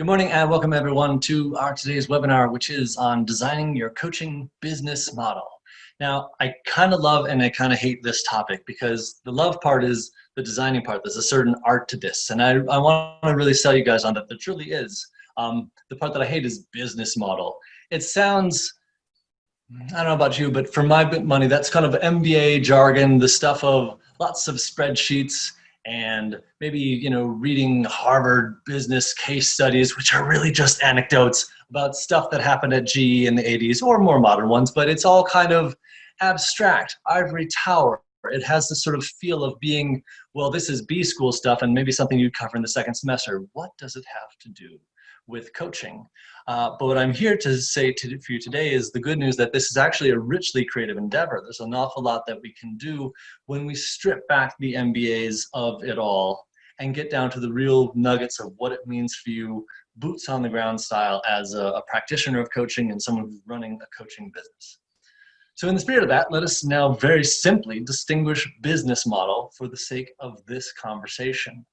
Good morning and welcome everyone to our today's webinar, which is on designing your coaching business model. Now, I kind of love and I kind of hate this topic because the love part is the designing part. There's a certain art to this, and I want to really sell you guys on that. There truly is. The part that I hate is business model. It sounds, I don't know about you, but for my money, that's kind of MBA jargon, the stuff of lots of spreadsheets and maybe, reading Harvard business case studies, which are really just anecdotes about stuff that happened at GE in the 80s or more modern ones, but it's all kind of abstract, ivory tower. It has this sort of feel of being, well, this is B school stuff and maybe something you'd cover in the second semester. What does it have to do with coaching? But what I'm here to say for you today is the good news that this is actually a richly creative endeavor. There's an awful lot that we can do when we strip back the MBAs of it all and get down to the real nuggets of what it means for you, boots on the ground style, as a practitioner of coaching and someone who's running a coaching business. So in the spirit of that, let us now very simply distinguish business model for the sake of this conversation.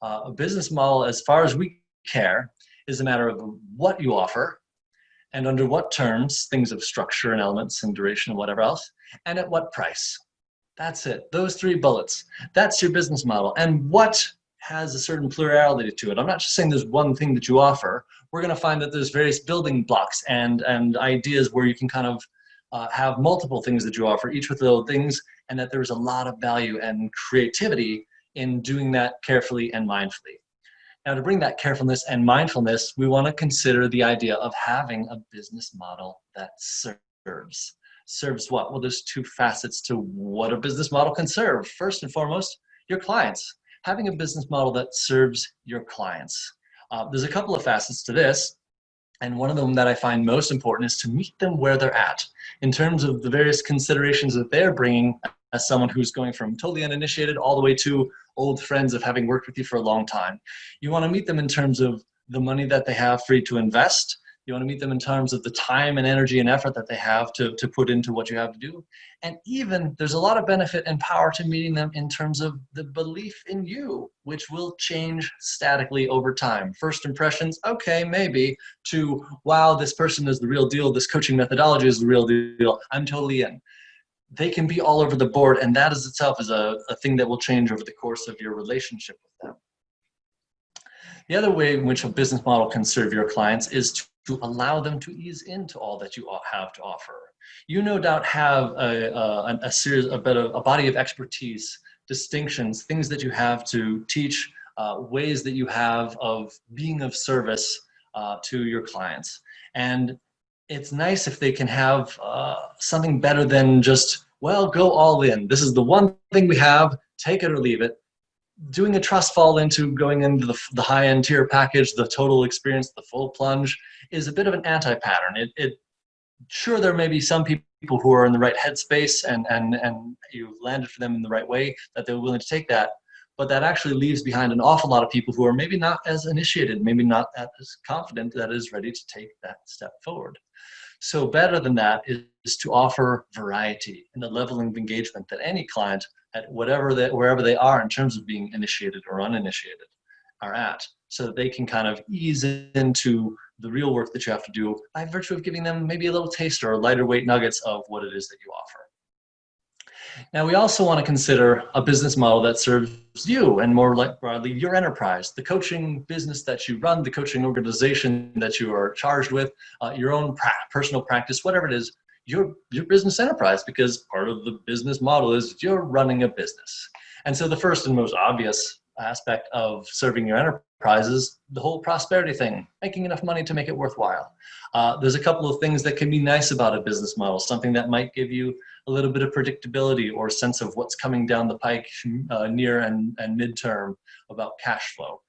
A business model, as far as we care, is a matter of what you offer and under what terms, things of structure and elements and duration and whatever else, and at what price. That's it. Those three bullets. That's your business model. And what has a certain plurality to it. I'm not just saying there's one thing that you offer. We're going to find that there's various building blocks and ideas where you can kind of have multiple things that you offer, each with little things, and that there's a lot of value and creativity in doing that carefully and mindfully. Now, to bring that carefulness and mindfulness, we want to consider the idea of having a business model that serves. Serves what? Well, there's two facets to what a business model can serve. First and foremost, your clients. Having a business model that serves your clients. There's a couple of facets to this, and one of them that I find most important is to meet them where they're at in terms of the various considerations that they're bringing as someone who's going from totally uninitiated all the way to old friends of having worked with you for a long time. You want to meet them in terms of the money that they have for you to invest. You want to meet them in terms of the time and energy and effort that they have to put into what you have to do. And even there's a lot of benefit and power to meeting them in terms of the belief in you, which will change statically over time. First impressions, okay, maybe, to wow, this person is the real deal. This coaching methodology is the real deal. I'm totally in. They can be all over the board, and that is itself is a thing that will change over the course of your relationship with them. The other way in which a business model can serve your clients is to allow them to ease into all that you have to offer. You no doubt have a body of expertise, distinctions, things that you have to teach, ways that you have of being of service to your clients. And it's nice if they can have something better than just, well, go all in. This is the one thing we have, take it or leave it. Doing a trust fall into going into the high-end tier package, the total experience, the full plunge, is a bit of an anti-pattern. Sure, there may be some people who are in the right headspace and you've landed for them in the right way, that they're willing to take that, but that actually leaves behind an awful lot of people who are maybe not as initiated, maybe not as confident that is ready to take that step forward. So better than that is to offer variety in the level of engagement that any client at wherever they are in terms of being initiated or uninitiated are at, so that they can kind of ease into the real work that you have to do by virtue of giving them maybe a little taster or lighter weight nuggets of what it is that you offer. Now, we also want to consider a business model that serves you and more broadly your enterprise, the coaching business that you run, the coaching organization that you are charged with, your own personal practice, whatever it is, your business enterprise, because part of the business model is you're running a business. And so the first and most obvious aspect of serving your enterprise is the whole prosperity thing, making enough money to make it worthwhile. There's a couple of things that can be nice about a business model, something that might give you a little bit of predictability or sense of what's coming down the pike near and midterm about cash flow.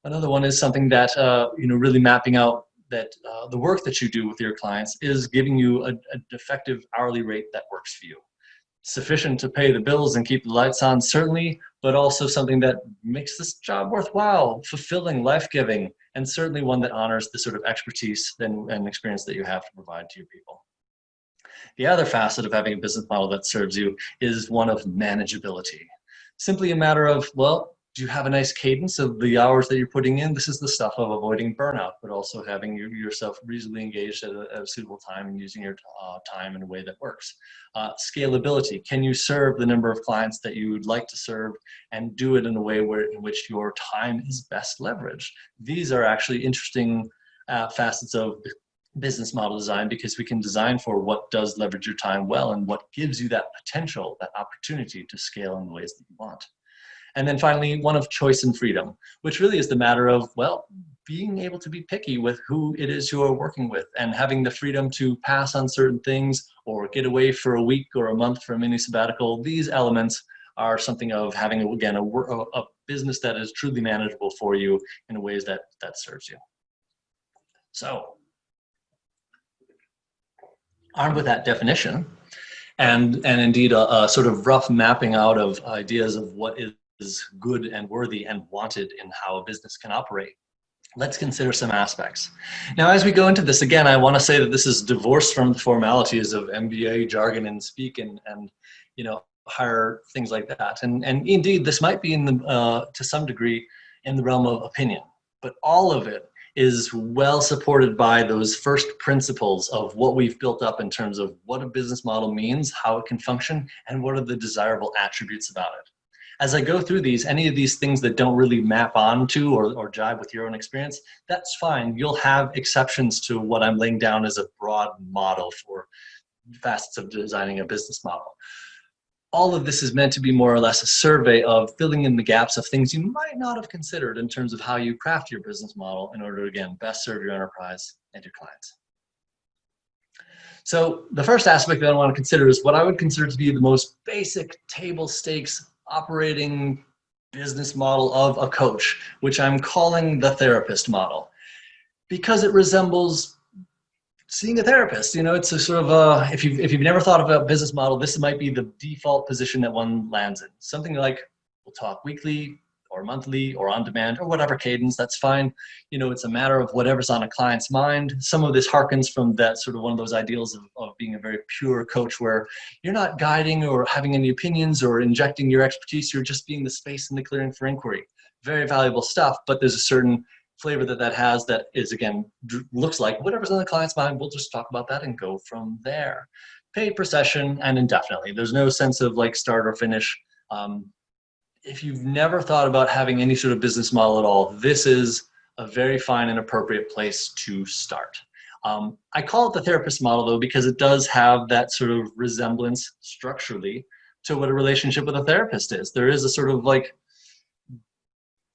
Another one is something that, really mapping out that the work that you do with your clients is giving you an effective hourly rate that works for you. Sufficient to pay the bills and keep the lights on, certainly, but also something that makes this job worthwhile, fulfilling, life-giving, and certainly one that honors the sort of expertise and experience that you have to provide to your people. The other facet of having a business model that serves you is one of manageability. Simply a matter of, well, Do you have a nice cadence of the hours that you're putting in? This is the stuff of avoiding burnout, but also having yourself reasonably engaged at a suitable time and using your time in a way that works. Scalability. Can you serve the number of clients that you would like to serve and do it in a way in which your time is best leveraged? These are actually interesting facets of business model design, because we can design for what does leverage your time well and what gives you that potential, that opportunity to scale in the ways that you want. And then finally, one of choice and freedom, which really is the matter of, well, being able to be picky with who it is you are working with and having the freedom to pass on certain things or get away for a week or a month for a mini sabbatical. These elements are something of having, again, a business that is truly manageable for you in ways that serves you. So, armed with that definition, and indeed a sort of rough mapping out of ideas of what is good and worthy and wanted in how a business can operate, let's consider some aspects. Now, as we go into this, again, I want to say that this is divorced from the formalities of MBA jargon and speak and higher things like that. And indeed, this might be in the to some degree in the realm of opinion, but all of it is well supported by those first principles of what we've built up in terms of what a business model means, how it can function, and what are the desirable attributes about it. As I go through these, any of these things that don't really map onto or jive with your own experience, that's fine. You'll have exceptions to what I'm laying down as a broad model for facets of designing a business model. All of this is meant to be more or less a survey of filling in the gaps of things you might not have considered in terms of how you craft your business model in order to, again, best serve your enterprise and your clients. So the first aspect that I want to consider is what I would consider to be the most basic table stakes operating business model of a coach, which I'm calling the therapist model, because it resembles seeing a therapist. It's a sort of if you've never thought of a business model, this might be the default position that one lands in. Something like, we'll talk weekly or monthly or on demand or whatever cadence, that's fine. It's a matter of whatever's on a client's mind. Some of this harkens from that sort of one of those ideals of being a very pure coach, where you're not guiding or having any opinions or injecting your expertise. You're just being the space and the clearing for inquiry. Very valuable stuff, but there's a certain flavor that has that is, again, looks like whatever's on the client's mind. We'll just talk about that and go from there. Paid per session and indefinitely. There's no sense of like start or finish. If you've never thought about having any sort of business model at all, this is a very fine and appropriate place to start. I call it the therapist model, though, because it does have that sort of resemblance structurally to what a relationship with a therapist is. There is a sort of like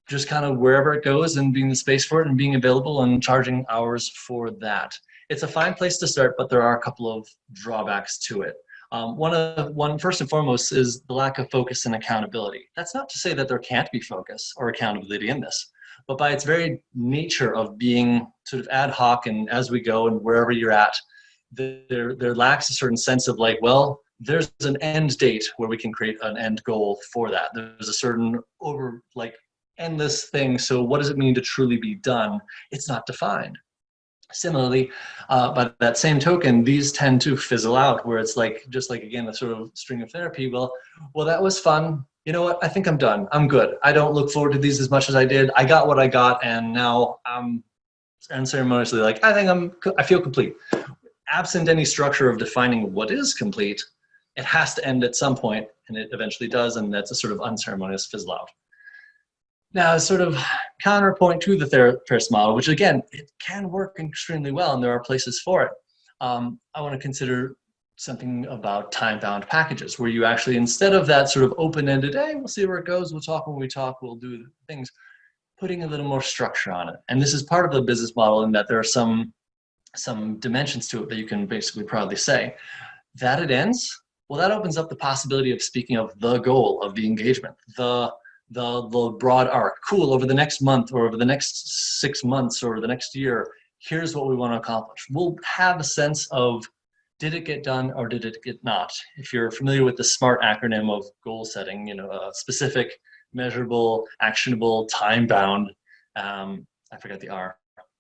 just kind of wherever it goes and being the space for it and being available and charging hours for that. It's a fine place to start, but there are a couple of drawbacks to it. One first and foremost is the lack of focus and accountability. That's not to say that there can't be focus or accountability in this, but by its very nature of being sort of ad hoc and as we go and wherever you're at, there lacks a certain sense of like, well, there's an end date where we can create an end goal for that. There's a certain endless thing. So what does it mean to truly be done? It's not defined. Similarly, by that same token, these tend to fizzle out, where it's like, just like, again, a sort of string of therapy. Well, that was fun. You know what? I think I'm done. I'm good. I don't look forward to these as much as I did. I got what I got, and now I'm unceremoniously like, I feel complete. Absent any structure of defining what is complete, it has to end at some point, and it eventually does, and that's a sort of unceremonious fizzle out. Now, sort of counterpoint to the therapist model, which again, it can work extremely well, and there are places for it. I want to consider something about time-bound packages, where you actually, instead of that sort of open-ended, hey, we'll see where it goes, we'll talk when we talk, we'll do things, putting a little more structure on it. And this is part of the business model in that there are some dimensions to it that you can basically proudly say. That it ends, well, that opens up the possibility of speaking of the goal of the engagement, the broad arc. Cool, over the next month or over the next 6 months or the next year, here's what we want to accomplish. We'll have a sense of, did it get done or did it get not? If you're familiar with the SMART acronym of goal setting, specific, measurable, actionable, time-bound. I forgot the R.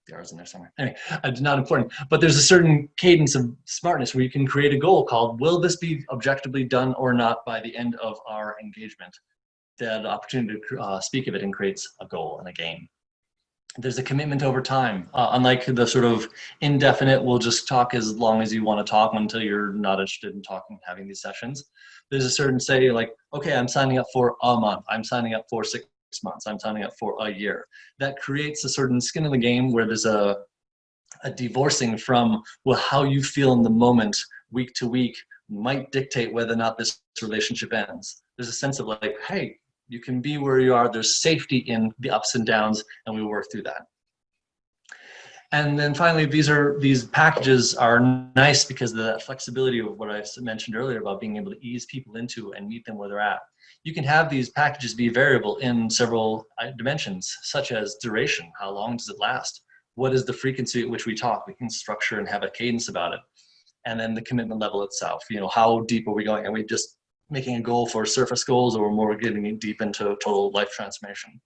The R is in there somewhere. Anyway, not important. But there's a certain cadence of smartness where you can create a goal called, will this be objectively done or not by the end of our engagement? that opportunity to speak of it and creates a goal and a game. There's a commitment over time. Unlike the sort of indefinite, we'll just talk as long as you want to talk until you're not interested in talking, having these sessions. There's a certain say like, okay, I'm signing up for a month. I'm signing up for 6 months. I'm signing up for a year. That creates a certain skin in the game where there's a divorcing from, well, how you feel in the moment, week to week, might dictate whether or not this relationship ends. There's a sense of like, hey, you can be where you are. There's safety in the ups and downs, and we work through that. And then finally, these packages are nice because of that flexibility of what I mentioned earlier about being able to ease people into and meet them where they're at. You can have these packages be variable in several dimensions, such as duration. How long does it last? What is the frequency at which we talk? We can structure and have a cadence about it. And then the commitment level itself. How deep are we going? Are we just making a goal for surface goals, or more getting deep into total life transformation?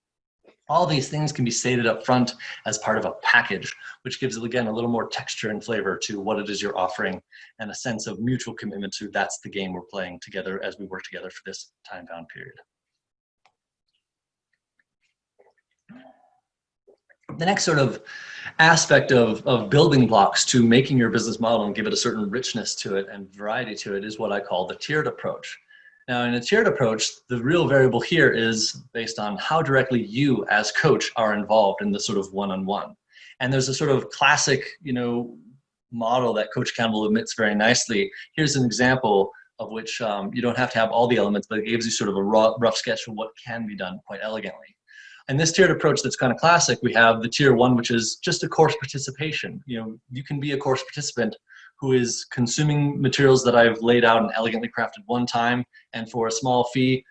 All these things can be stated up front as part of a package, which gives, again, a little more texture and flavor to what it is you're offering, and a sense of mutual commitment to that's the game we're playing together as we work together for this time-bound period. The next sort of aspect of building blocks to making your business model and give it a certain richness to it and variety to it is what I call the tiered approach. Now, in a tiered approach, the real variable here is based on how directly you as coach are involved in the sort of one-on-one. And there's a sort of classic, model that CoachAccountable admits very nicely. Here's an example of which you don't have to have all the elements, but it gives you sort of a rough sketch of what can be done quite elegantly. And this tiered approach that's kind of classic, we have the tier one, which is just a course participation. You can be a course participant who is consuming materials that I've laid out and elegantly crafted one time, and for a small fee,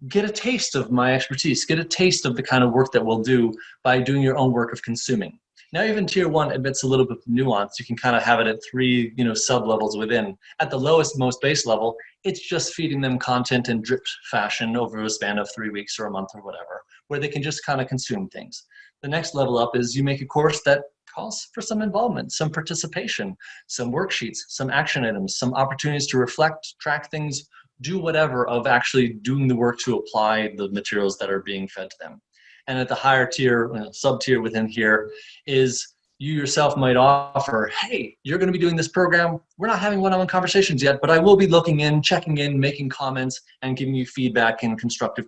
get a taste of my expertise, get a taste of the kind of work that we'll do by doing your own work of consuming. Now, even tier one admits a little bit of nuance. You can kind of have it at three, sub-levels within. At the lowest, most base level, it's just feeding them content in drip fashion over a span of 3 weeks or a month or whatever, where they can just kind of consume things. The next level up is you make a course that calls for some involvement, some participation, some worksheets, some action items, some opportunities to reflect, track things, do whatever of actually doing the work to apply the materials that are being fed to them. And at the higher tier, sub-tier within here is you yourself might offer, hey, you're going to be doing this program. We're not having one-on-one conversations yet, but I will be looking in, checking in, making comments, and giving you feedback and constructive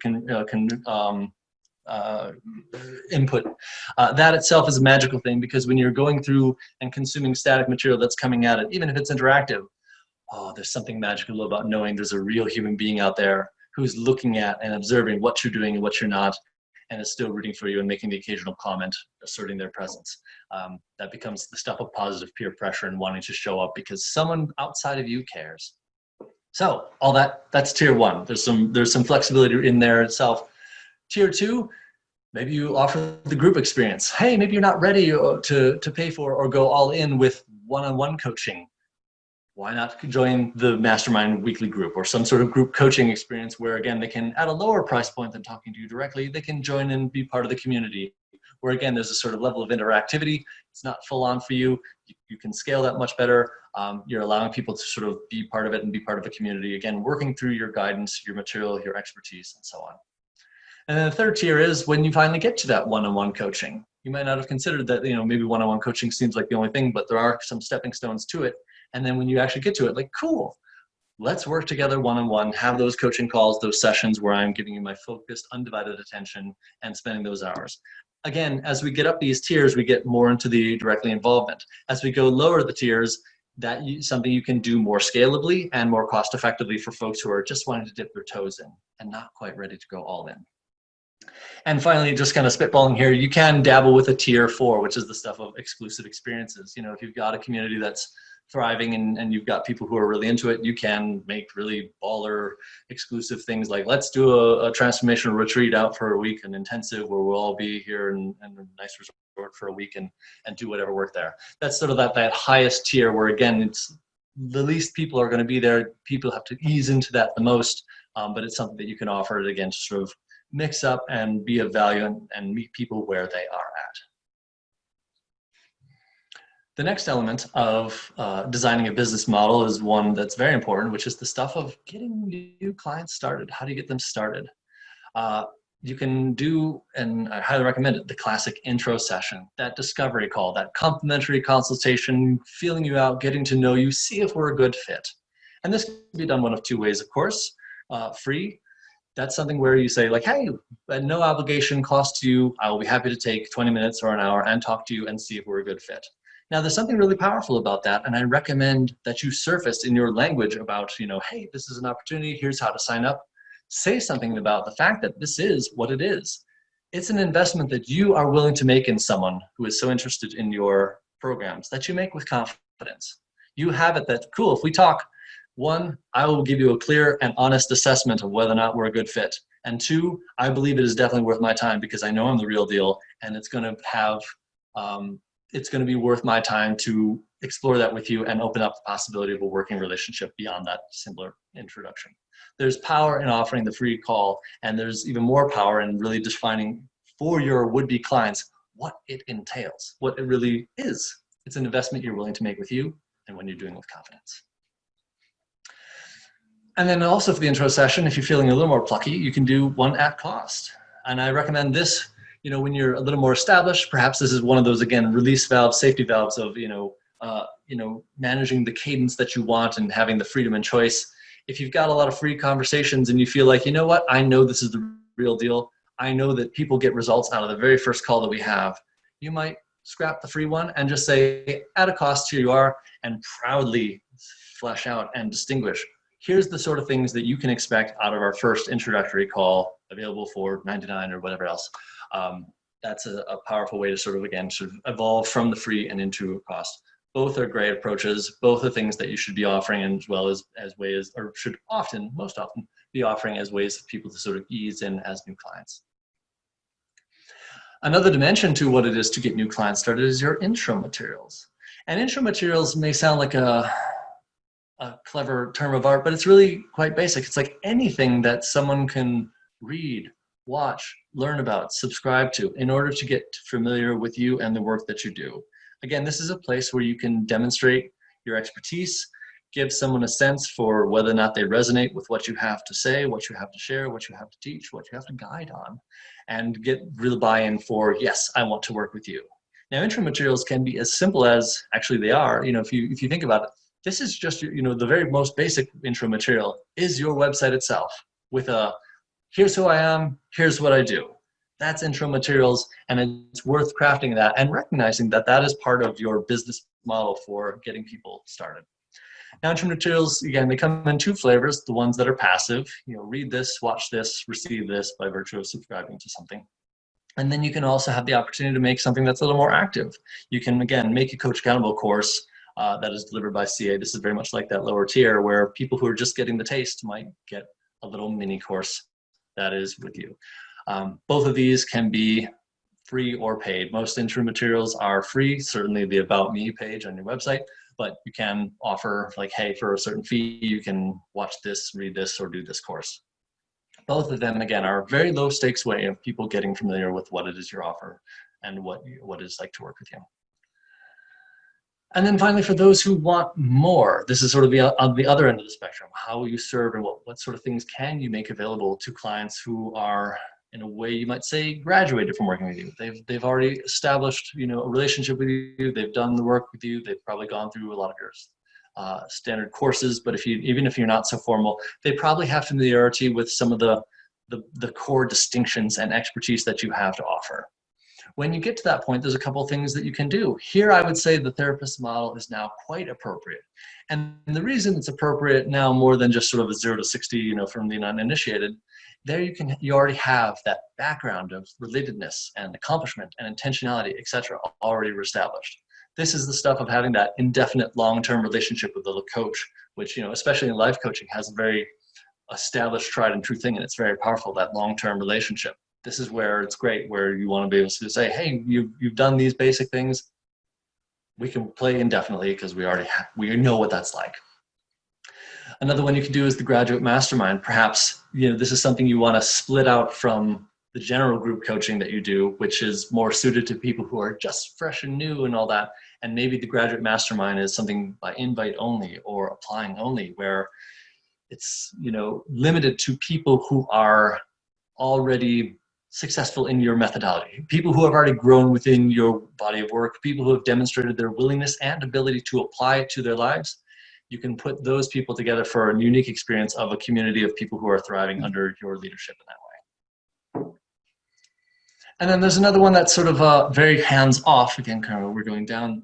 input. That itself is a magical thing, because when you're going through and consuming static material that's coming at it, even if it's interactive, there's something magical about knowing there's a real human being out there who's looking at and observing what you're doing and what you're not, and is still rooting for you and making the occasional comment, asserting their presence. That becomes the stuff of positive peer pressure and wanting to show up because someone outside of you cares. So all that's tier one. There's some flexibility in there itself. Tier two, maybe you offer the group experience. Hey, maybe you're not ready to pay for or go all in with one-on-one coaching. Why not join the mastermind weekly group or some sort of group coaching experience where, again, they can, at a lower price point than talking to you directly, they can join and be part of the community where, again, there's a sort of level of interactivity. It's not full on for you. You can scale that much better. You're allowing people to sort of be part of it and be part of the community. Again, working through your guidance, your material, your expertise, and so on. And then the third tier is when you finally get to that one-on-one coaching. You might not have considered that, maybe one-on-one coaching seems like the only thing, but there are some stepping stones to it. And then when you actually get to it, like, cool, let's work together one-on-one, have those coaching calls, those sessions where I'm giving you my focused, undivided attention and spending those hours. Again, as we get up these tiers, we get more into the directly involvement. As we go lower the tiers, that's something you can do more scalably and more cost effectively for folks who are just wanting to dip their toes in and not quite ready to go all in. And finally, just kind of spitballing here, you can dabble with a tier 4, which is the stuff of exclusive experiences. If you've got a community that's thriving and you've got people who are really into it, you can make really baller exclusive things like, let's do a transformational retreat out for a week, an intensive where we'll all be here in a nice resort for a week and do whatever work there. That's sort of that highest tier where, again, it's the least people are going to be there. People have to ease into that the most, but it's something that you can offer it, again, to sort of mix up and be of value and meet people where they are at. The next element of designing a business model is one that's very important, which is the stuff of getting new clients started. How do you get them started? You can do, and I highly recommend it, the classic intro session, that discovery call, that complimentary consultation, feeling you out, getting to know you, see if we're a good fit. And this can be done one of two ways, of course. Free, that's something where you say like, hey, at no obligation cost to you, I will be happy to take 20 minutes or an hour and talk to you and see if we're a good fit. Now, there's something really powerful about that, and I recommend that you surface in your language about, hey, this is an opportunity, here's how to sign up. Say something about the fact that this is what it is. It's an investment that you are willing to make in someone who is so interested in your programs that you make with confidence. You have it that, cool, if we talk, one, I will give you a clear and honest assessment of whether or not we're a good fit. And two, I believe it is definitely worth my time because I know I'm the real deal, and it's going to have, it's going to be worth my time to explore that with you and open up the possibility of a working relationship beyond that simpler introduction. There's power in offering the free call, and there's even more power in really defining for your would-be clients what it entails, what it really is. It's an investment you're willing to make with you and when you're doing it with confidence. And then also for the intro session, if you're feeling a little more plucky, you can do one at cost. And I recommend this, when you're a little more established. Perhaps this is one of those, again, release valves, safety valves of, managing the cadence that you want and having the freedom and choice. If you've got a lot of free conversations and you feel like, you know what, I know this is the real deal. I know that people get results out of the very first call that we have. You might scrap the free one and just say, at a cost, here you are, and proudly flesh out and distinguish. Here's the sort of things that you can expect out of our first introductory call, available for $99 or whatever else. That's a powerful way to sort of evolve from the free and into a cost. Both are great approaches. Both are things that you should be offering, as well as ways, or should most often be offering as ways for people to sort of ease in as new clients. Another dimension to what it is to get new clients started is your intro materials. And intro materials may sound like a clever term of art, but it's really quite basic. It's like anything that someone can read, watch, learn about, subscribe to in order to get familiar with you and the work that you do. Again, this is a place where you can demonstrate your expertise, give someone a sense for whether or not they resonate with what you have to say, what you have to share, what you have to teach, what you have to guide on, and get real buy-in for, yes, I want to work with you. Now, intro materials can be as simple as, actually they are, if you think about it, this is just, the very most basic intro material is your website itself with a, here's who I am, here's what I do. That's intro materials, and it's worth crafting that and recognizing that that is part of your business model for getting people started. Now, intro materials, again, they come in two flavors, the ones that are passive, read this, watch this, receive this by virtue of subscribing to something. And then you can also have the opportunity to make something that's a little more active. You can, again, make a Coach Accountable course that is delivered by CA. This is very much like that lower tier where people who are just getting the taste might get a little mini course that is with you. Both of these can be free or paid. Most intro materials are free, certainly the About Me page on your website, but you can offer like, hey, for a certain fee, you can watch this, read this, or do this course. Both of them, again, are a very low stakes way of people getting familiar with what it is you offer and what it's like to work with you. And then finally, for those who want more, this is sort of on the other end of the spectrum. How will you serve, and what sort of things can you make available to clients who are, in a way you might say, graduated from working with you? They've already established, a relationship with you. They've done the work with you. They've probably gone through a lot of your standard courses. But even if you're not so formal, they probably have familiarity with some of the core distinctions and expertise that you have to offer. When you get to that point, there's a couple of things that you can do. Here, I would say the therapist model is now quite appropriate. And the reason it's appropriate now more than just sort of a 0 to 60, from the uninitiated, there you already have that background of relatedness and accomplishment and intentionality, etc., already established. This is the stuff of having that indefinite long-term relationship with the coach, which, especially in life coaching, has a very established, tried and true thing, and it's very powerful, that long-term relationship. This is where it's great, where you want to be able to say, hey, you've done these basic things. We can play indefinitely because we know what that's like. Another one you can do is the graduate mastermind. Perhaps, this is something you want to split out from the general group coaching that you do, which is more suited to people who are just fresh and new and all that. And maybe the graduate mastermind is something by invite only or applying only, where it's, limited to people who are already successful in your methodology, people who have already grown within your body of work, people who have demonstrated their willingness and ability to apply it to their lives. You can put those people together for a unique experience of a community of people who are thriving under your leadership in that way. And then there's another one that's sort of very hands-off. Again, kind of we're going down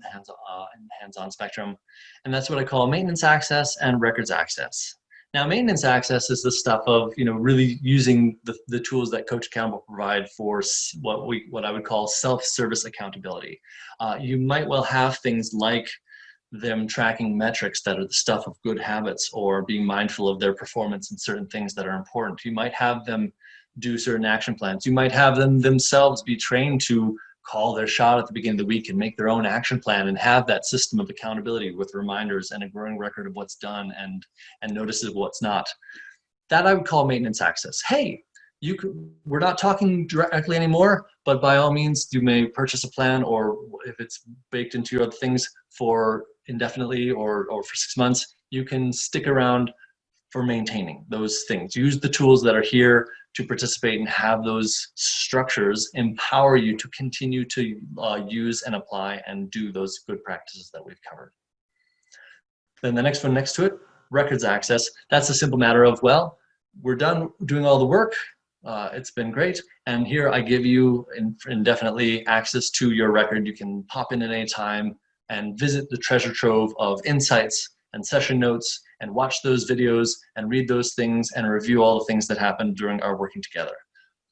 hands-on spectrum, and that's what I call maintenance access and records access. Now, maintenance access is the stuff of really using the tools that CoachAccountable provide for what I would call self-service accountability. You might well have things like them tracking metrics that are the stuff of good habits, or being mindful of their performance in certain things that are important. You might have them do certain action plans. You might have them themselves be trained to call their shot at the beginning of the week and make their own action plan and have that system of accountability with reminders and a growing record of what's done and notices of what's not. That I would call maintenance access. Hey, we're not talking directly anymore, but by all means, you may purchase a plan, or if it's baked into your other things for indefinitely or for 6 months, you can stick around for maintaining those things. Use the tools that are here to participate and have those structures empower you to continue to use and apply and do those good practices that we've covered. Then the next one next to it, records access. That's a simple matter of, well, we're done doing all the work. It's been great. And here I give you indefinitely access to your record. You can pop in at any time and visit the treasure trove of insights and session notes and watch those videos and read those things and review all the things that happened during our working together.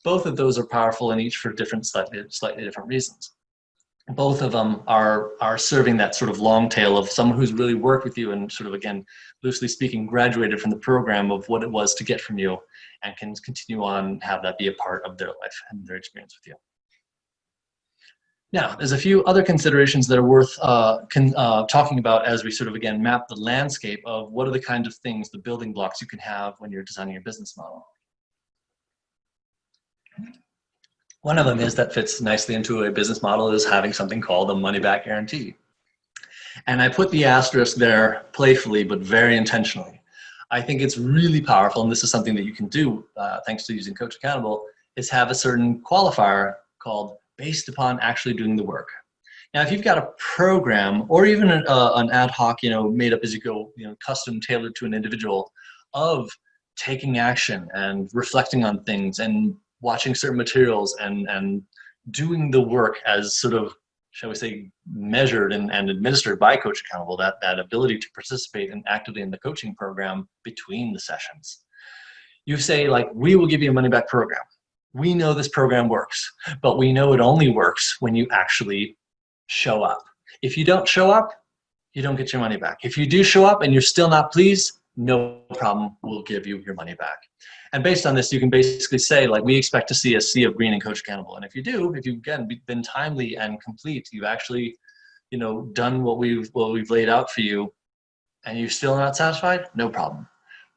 Both of those are powerful, and each for slightly different reasons. Both of them are serving that sort of long tail of someone who's really worked with you and sort of, again, loosely speaking, graduated from the program of what it was to get from you, and can continue on, have that be a part of their life and their experience with you. Now, there's a few other considerations that are worth talking about as we sort of, again, map the landscape of what are the kind of things, the building blocks you can have when you're designing your business model. One of them is that fits nicely into a business model is having something called a money-back guarantee. And I put the asterisk there playfully, but very intentionally. I think it's really powerful, and this is something that you can do thanks to using CoachAccountable, is have a certain qualifier called based upon actually doing the work. Now, if you've got a program or even an ad hoc, made up as you go, custom tailored to an individual of taking action and reflecting on things and watching certain materials and doing the work as sort of, shall we say, measured and administered by CoachAccountable, that ability to participate actively in the coaching program between the sessions. You say, like, we will give you a money-back program. We know this program works, but we know it only works when you actually show up. If you don't show up, you don't get your money back. If you do show up and you're still not pleased, no problem, we'll give you your money back. And based on this, you can basically say, like, we expect to see a sea of green in CoachAccountable. And if you do, if you've, again, been timely and complete, you've actually, done what we've laid out for you, and you're still not satisfied, no problem.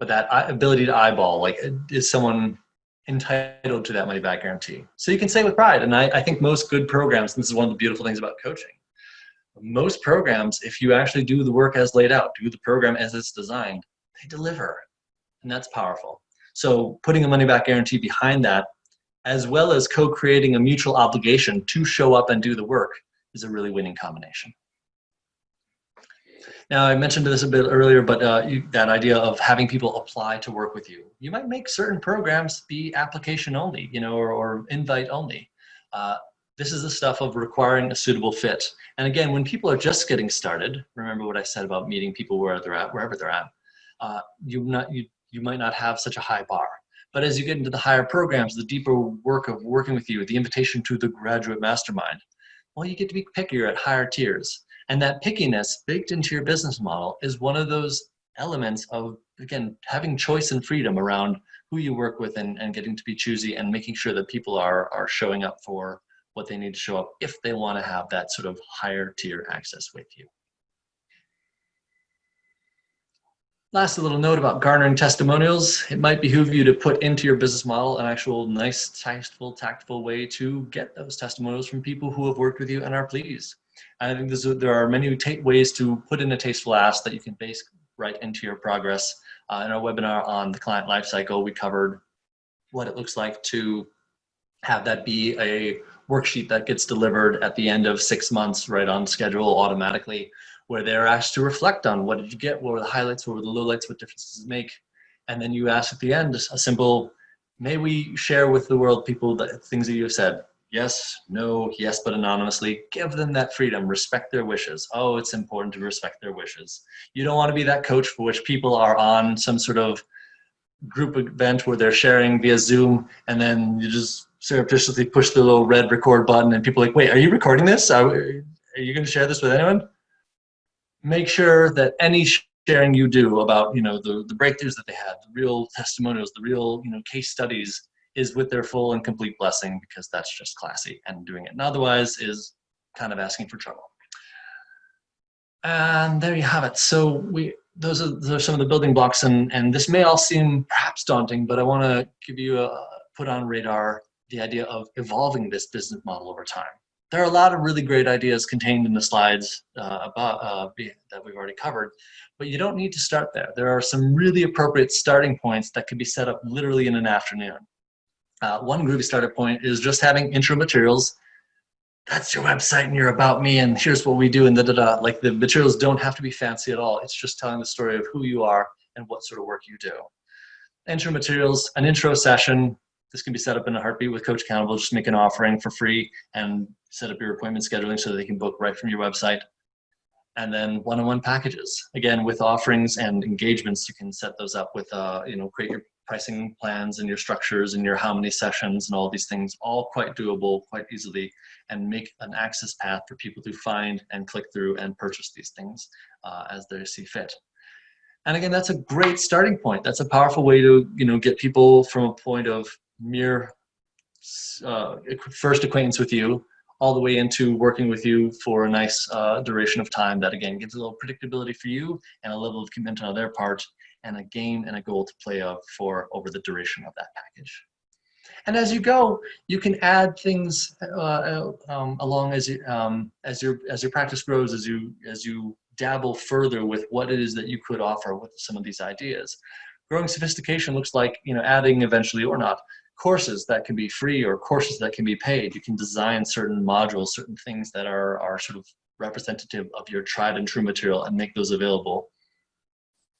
But that ability to eyeball, like, is someone entitled to that money back guarantee? So you can say with pride, and I think most good programs, and this is one of the beautiful things about coaching, most programs, if you actually do the work as laid out, do the program as it's designed, they deliver, and that's powerful. So putting a money back guarantee behind that, as well as co-creating a mutual obligation to show up and do the work, is a really winning combination. Now, I mentioned this a bit earlier, but that idea of having people apply to work with you. You might make certain programs be application only, or invite only. This is the stuff of requiring a suitable fit. And again, when people are just getting started, remember what I said about meeting people wherever they're at, you might not have such a high bar. But as you get into the higher programs, the deeper work of working with you, the invitation to the graduate mastermind, well, you get to be pickier at higher tiers. And that pickiness baked into your business model is one of those elements of, again, having choice and freedom around who you work with and getting to be choosy and making sure that people are showing up for what they need to show up if they want to have that sort of higher tier access with you. Last, a little note about garnering testimonials. It might behoove you to put into your business model an actual nice, tactful way to get those testimonials from people who have worked with you and are pleased. I think there are many ways to put in a tasteful ask that you can base right into your progress. In our webinar on the client lifecycle, we covered what it looks like to have that be a worksheet that gets delivered at the end of 6 months, right on schedule automatically, where they're asked to reflect on what did you get, what were the highlights, what were the lowlights, what differences does it make, and then you ask at the end a simple, may we share with the world people the things that you have said? Yes, no, yes, but anonymously. Give them that freedom, respect their wishes. Oh, it's important to respect their wishes. You don't want to be that coach for which people are on some sort of group event where they're sharing via Zoom, and then you just surreptitiously push the little red record button and people are like, wait, are you recording this? Are you going to share this with anyone? Make sure that any sharing you do about, the breakthroughs that they had, the real testimonials, the real, case studies, is with their full and complete blessing, because that's just classy, and doing it otherwise is kind of asking for trouble. And there you have it. So those are some of the building blocks, and this may all seem perhaps daunting, but I want to give you put on radar the idea of evolving this business model over time. There are a lot of really great ideas contained in the slides that we've already covered, but you don't need to start there. There are some really appropriate starting points that can be set up literally in an afternoon. One groovy starter point is just having intro materials. That's your website and you're about me and here's what we do and da-da-da. Like, the materials don't have to be fancy at all. It's just telling the story of who you are and what sort of work you do. Intro materials, an intro session. This can be set up in a heartbeat with CoachAccountable. Just make an offering for free and set up your appointment scheduling so they can book right from your website. And then one-on-one packages. Again, with offerings and engagements, you can set those up with, create your pricing plans and your structures and your how many sessions and all these things, all quite doable, quite easily, and make an access path for people to find and click through and purchase these things as they see fit. And again, that's a great starting point. That's a powerful way to, get people from a point of mere first acquaintance with you all the way into working with you for a nice duration of time that, again, gives a little predictability for you and a level of commitment on their part, and a game and a goal to play for over the duration of that package. And as you go, you can add things along as your practice grows, as you dabble further with what it is that you could offer with some of these ideas. Growing sophistication looks like, adding eventually or not courses that can be free or courses that can be paid. You can design certain modules, certain things that are sort of representative of your tried and true material and make those available.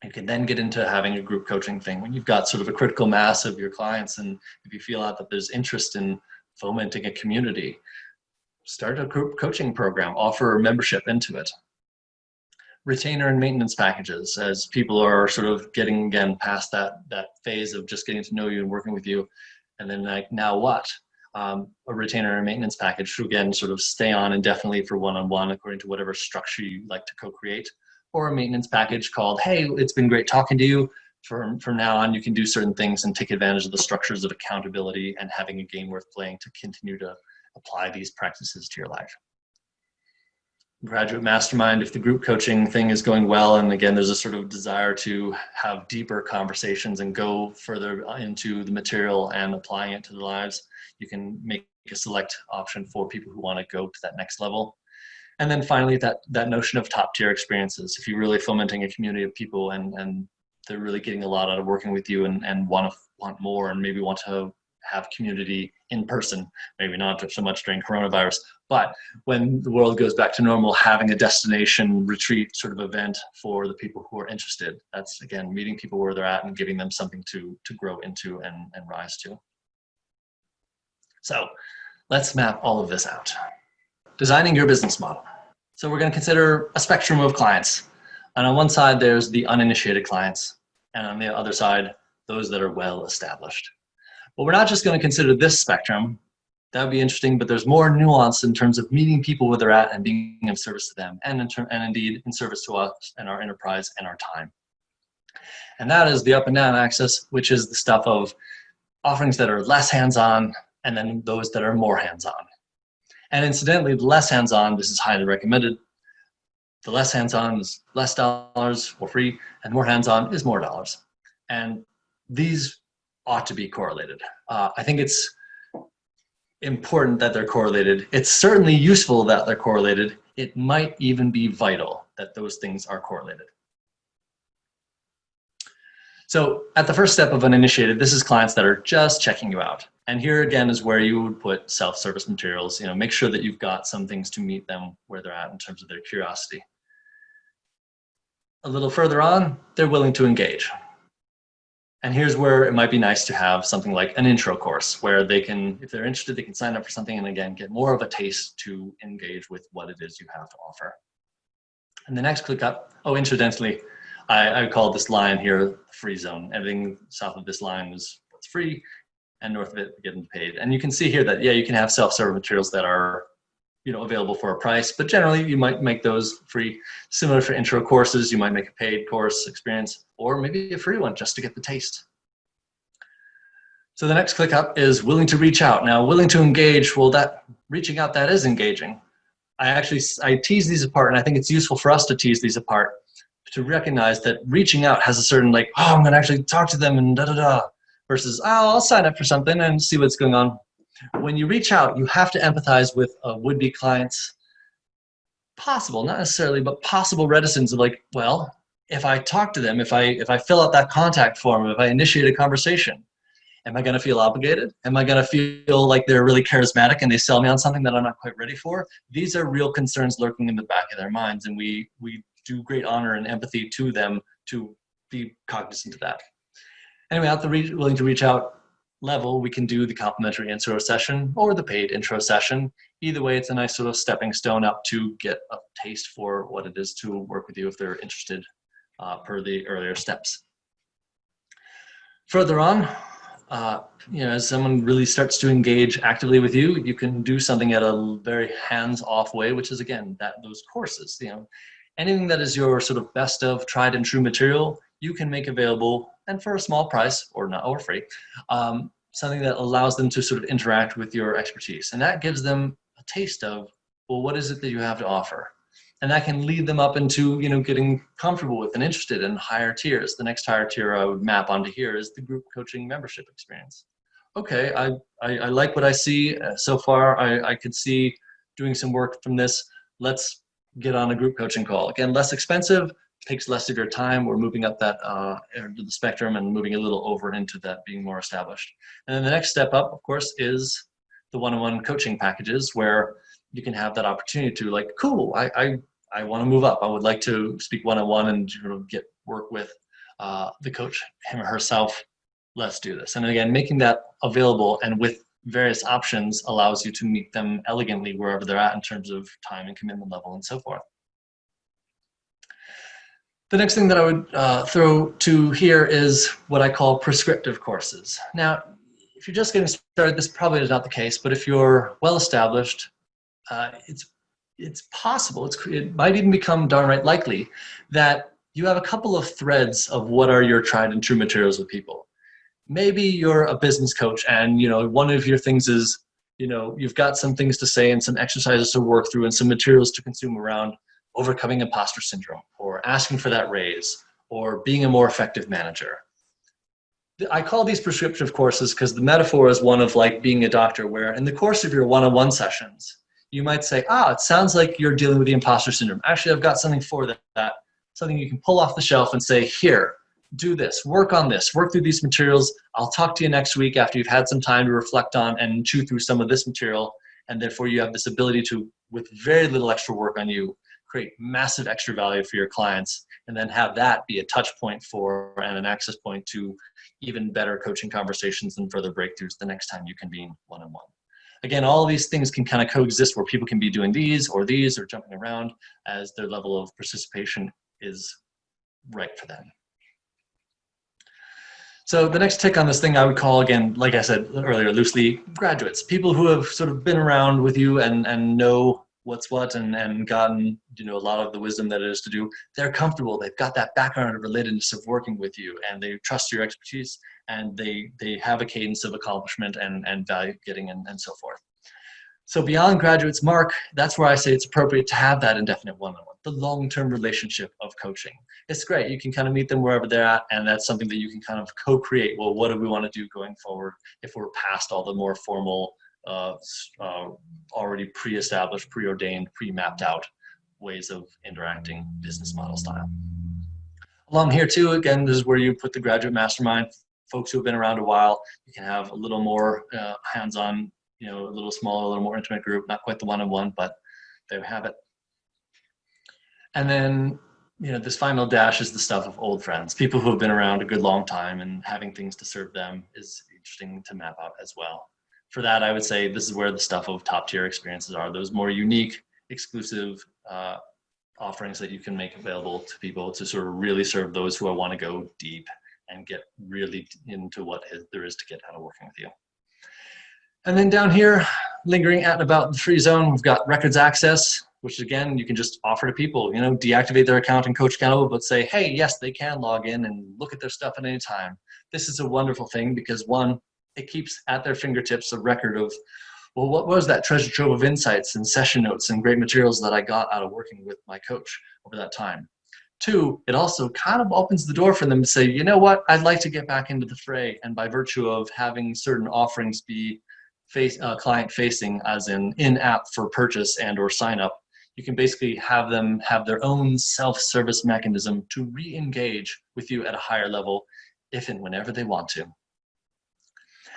You can then get into having a group coaching thing when you've got sort of a critical mass of your clients, and if you feel out that there's interest in fomenting a community, start a group coaching program, offer membership into it. Retainer and maintenance packages, as people are sort of getting, again, past that phase of just getting to know you and working with you, and then like, now what? A retainer and maintenance package to, again, sort of stay on indefinitely for one-on-one according to whatever structure you like to co-create, or a maintenance package called, hey, it's been great talking to you. From now on, you can do certain things and take advantage of the structures of accountability and having a game worth playing to continue to apply these practices to your life. Graduate mastermind, if the group coaching thing is going well, and again, there's a sort of desire to have deeper conversations and go further into the material and applying it to their lives, you can make a select option for people who want to go to that next level. And then finally, that notion of top tier experiences. If you're really fomenting a community of people and they're really getting a lot out of working with you and want more, and maybe want to have community in person, maybe not so much during coronavirus, but when the world goes back to normal, having a destination retreat sort of event for the people who are interested. That's, again, meeting people where they're at and giving them something to grow into and rise to. So let's map all of this out. Designing your business model. So we're going to consider a spectrum of clients. And on one side, there's the uninitiated clients. And on the other side, those that are well established. But we're not just going to consider this spectrum. That would be interesting, but there's more nuance in terms of meeting people where they're at and being of service to them, and indeed in service to us and our enterprise and our time. And that is the up and down axis, which is the stuff of offerings that are less hands-on and then those that are more hands-on. And incidentally, the less hands-on, this is highly recommended. The less hands-on is less dollars for free, and more hands-on is more dollars. And these ought to be correlated. I think it's important that they're correlated. It's certainly useful that they're correlated. It might even be vital that those things are correlated. So at the first step of an initiated, this is clients that are just checking you out. And here again is where you would put self-service materials, make sure that you've got some things to meet them where they're at in terms of their curiosity. A little further on, they're willing to engage. And here's where it might be nice to have something like an intro course where they can, if they're interested, they can sign up for something and again, get more of a taste to engage with what it is you have to offer. And the next click up, oh, incidentally, I call this line here free zone. Everything south of this line is what's free, and north of it, getting paid. And you can see here that, yeah, you can have self-serve materials that are available for a price, but generally you might make those free. Similar for intro courses, you might make a paid course experience, or maybe a free one just to get the taste. So the next click up is willing to reach out. Now, willing to engage, well, that reaching out, that is engaging. I tease these apart, and I think it's useful for us to tease these apart to recognize that reaching out has a certain like, oh, I'm gonna actually talk to them and da-da-da, versus, oh, I'll sign up for something and see what's going on. When you reach out, you have to empathize with would-be clients' possible, not necessarily, but possible reticence of like, well, if I talk to them, if I fill out that contact form, if I initiate a conversation, am I going to feel obligated? Am I going to feel like they're really charismatic and they sell me on something that I'm not quite ready for? These are real concerns lurking in the back of their minds, and we do great honor and empathy to them to be cognizant of that. Anyway, at the willing to reach out level, we can do the complimentary intro session or the paid intro session. Either way, it's a nice sort of stepping stone up to get a taste for what it is to work with you if they're interested per the earlier steps. Further on, as someone really starts to engage actively with you, you can do something at a very hands-off way, which is again those courses. Anything that is your sort of best of tried and true material, you can make available, and for a small price or not or free, something that allows them to sort of interact with your expertise, and that gives them a taste of, well, what is it that you have to offer, and that can lead them up into getting comfortable with and interested in higher tiers. The next higher tier I would map onto here is the group coaching membership experience. Okay, I like what I see so far. I could see doing some work from this. Let's get on a group coaching call. Again, less expensive, takes less of your time. We're moving up that the spectrum and moving a little over into that being more established. And then the next step up, of course, is the one-on-one coaching packages where you can have that opportunity to like, cool, I want to move up. I would like to speak one-on-one and get work with the coach, him or herself. Let's do this. And again, making that available and with various options allows you to meet them elegantly wherever they're at in terms of time and commitment level and so forth. The next thing that I would throw to here is what I call prescriptive courses. Now, if you're just getting started, this probably is not the case, but if you're well established, it's possible, it might even become darn right likely that you have a couple of threads of what are your tried and true materials with people. Maybe you're a business coach and one of your things is you've got some things to say and some exercises to work through and some materials to consume around overcoming imposter syndrome or asking for that raise or being a more effective manager. I call these prescriptive courses because the metaphor is one of like being a doctor, where in the course of your one-on-one sessions, you might say, it sounds like you're dealing with the imposter syndrome. Actually, I've got something for that, something you can pull off the shelf and say, here, do this, work on this, work through these materials. I'll talk to you next week after you've had some time to reflect on and chew through some of this material. And therefore you have this ability to, with very little extra work on you, create massive extra value for your clients, and then have that be a touch point for and an access point to even better coaching conversations and further breakthroughs the next time you convene one-on-one. Again, all of these things can kind of coexist where people can be doing these or jumping around as their level of participation is right for them. So the next tick on this thing I would call, again, like I said earlier, loosely graduates, people who have sort of been around with you and know what's what and gotten a lot of the wisdom that it is to do. They're comfortable, they've got that background of relatedness of working with you, and they trust your expertise, and they have a cadence of accomplishment and value getting and so forth. So beyond graduates, Mark, that's where I say it's appropriate to have that indefinite one-on-one, the long-term relationship of coaching. It's great, you can kind of meet them wherever they're at, and that's something that you can kind of co-create. Well, what do we want to do going forward if we're past all the more formal already pre-established, preordained, pre-mapped out ways of interacting business model style. Along here too, again, this is where you put the graduate mastermind, folks who have been around a while. You can have a little more hands-on, a little smaller, a little more intimate group, not quite the one-on-one, but there we have it. And then, this final dash is the stuff of old friends, people who have been around a good long time, and having things to serve them is interesting to map out as well. For that, I would say this is where the stuff of top tier experiences are, those more unique, exclusive offerings that you can make available to people to sort of really serve those who want to go deep and get really into what there is to get out of working with you. And then down here, lingering at and about the free zone, we've got records access, which again, you can just offer to people, deactivate their account in CoachAccountable, but say, hey, yes, they can log in and look at their stuff at any time. This is a wonderful thing because one, it keeps at their fingertips a record of, well, what was that treasure trove of insights and session notes and great materials that I got out of working with my coach over that time. Two, it also kind of opens the door for them to say, you know what, I'd like to get back into the fray. And by virtue of having certain offerings be client-facing, as in-app for purchase and or sign-up, you can basically have them have their own self-service mechanism to re-engage with you at a higher level if and whenever they want to.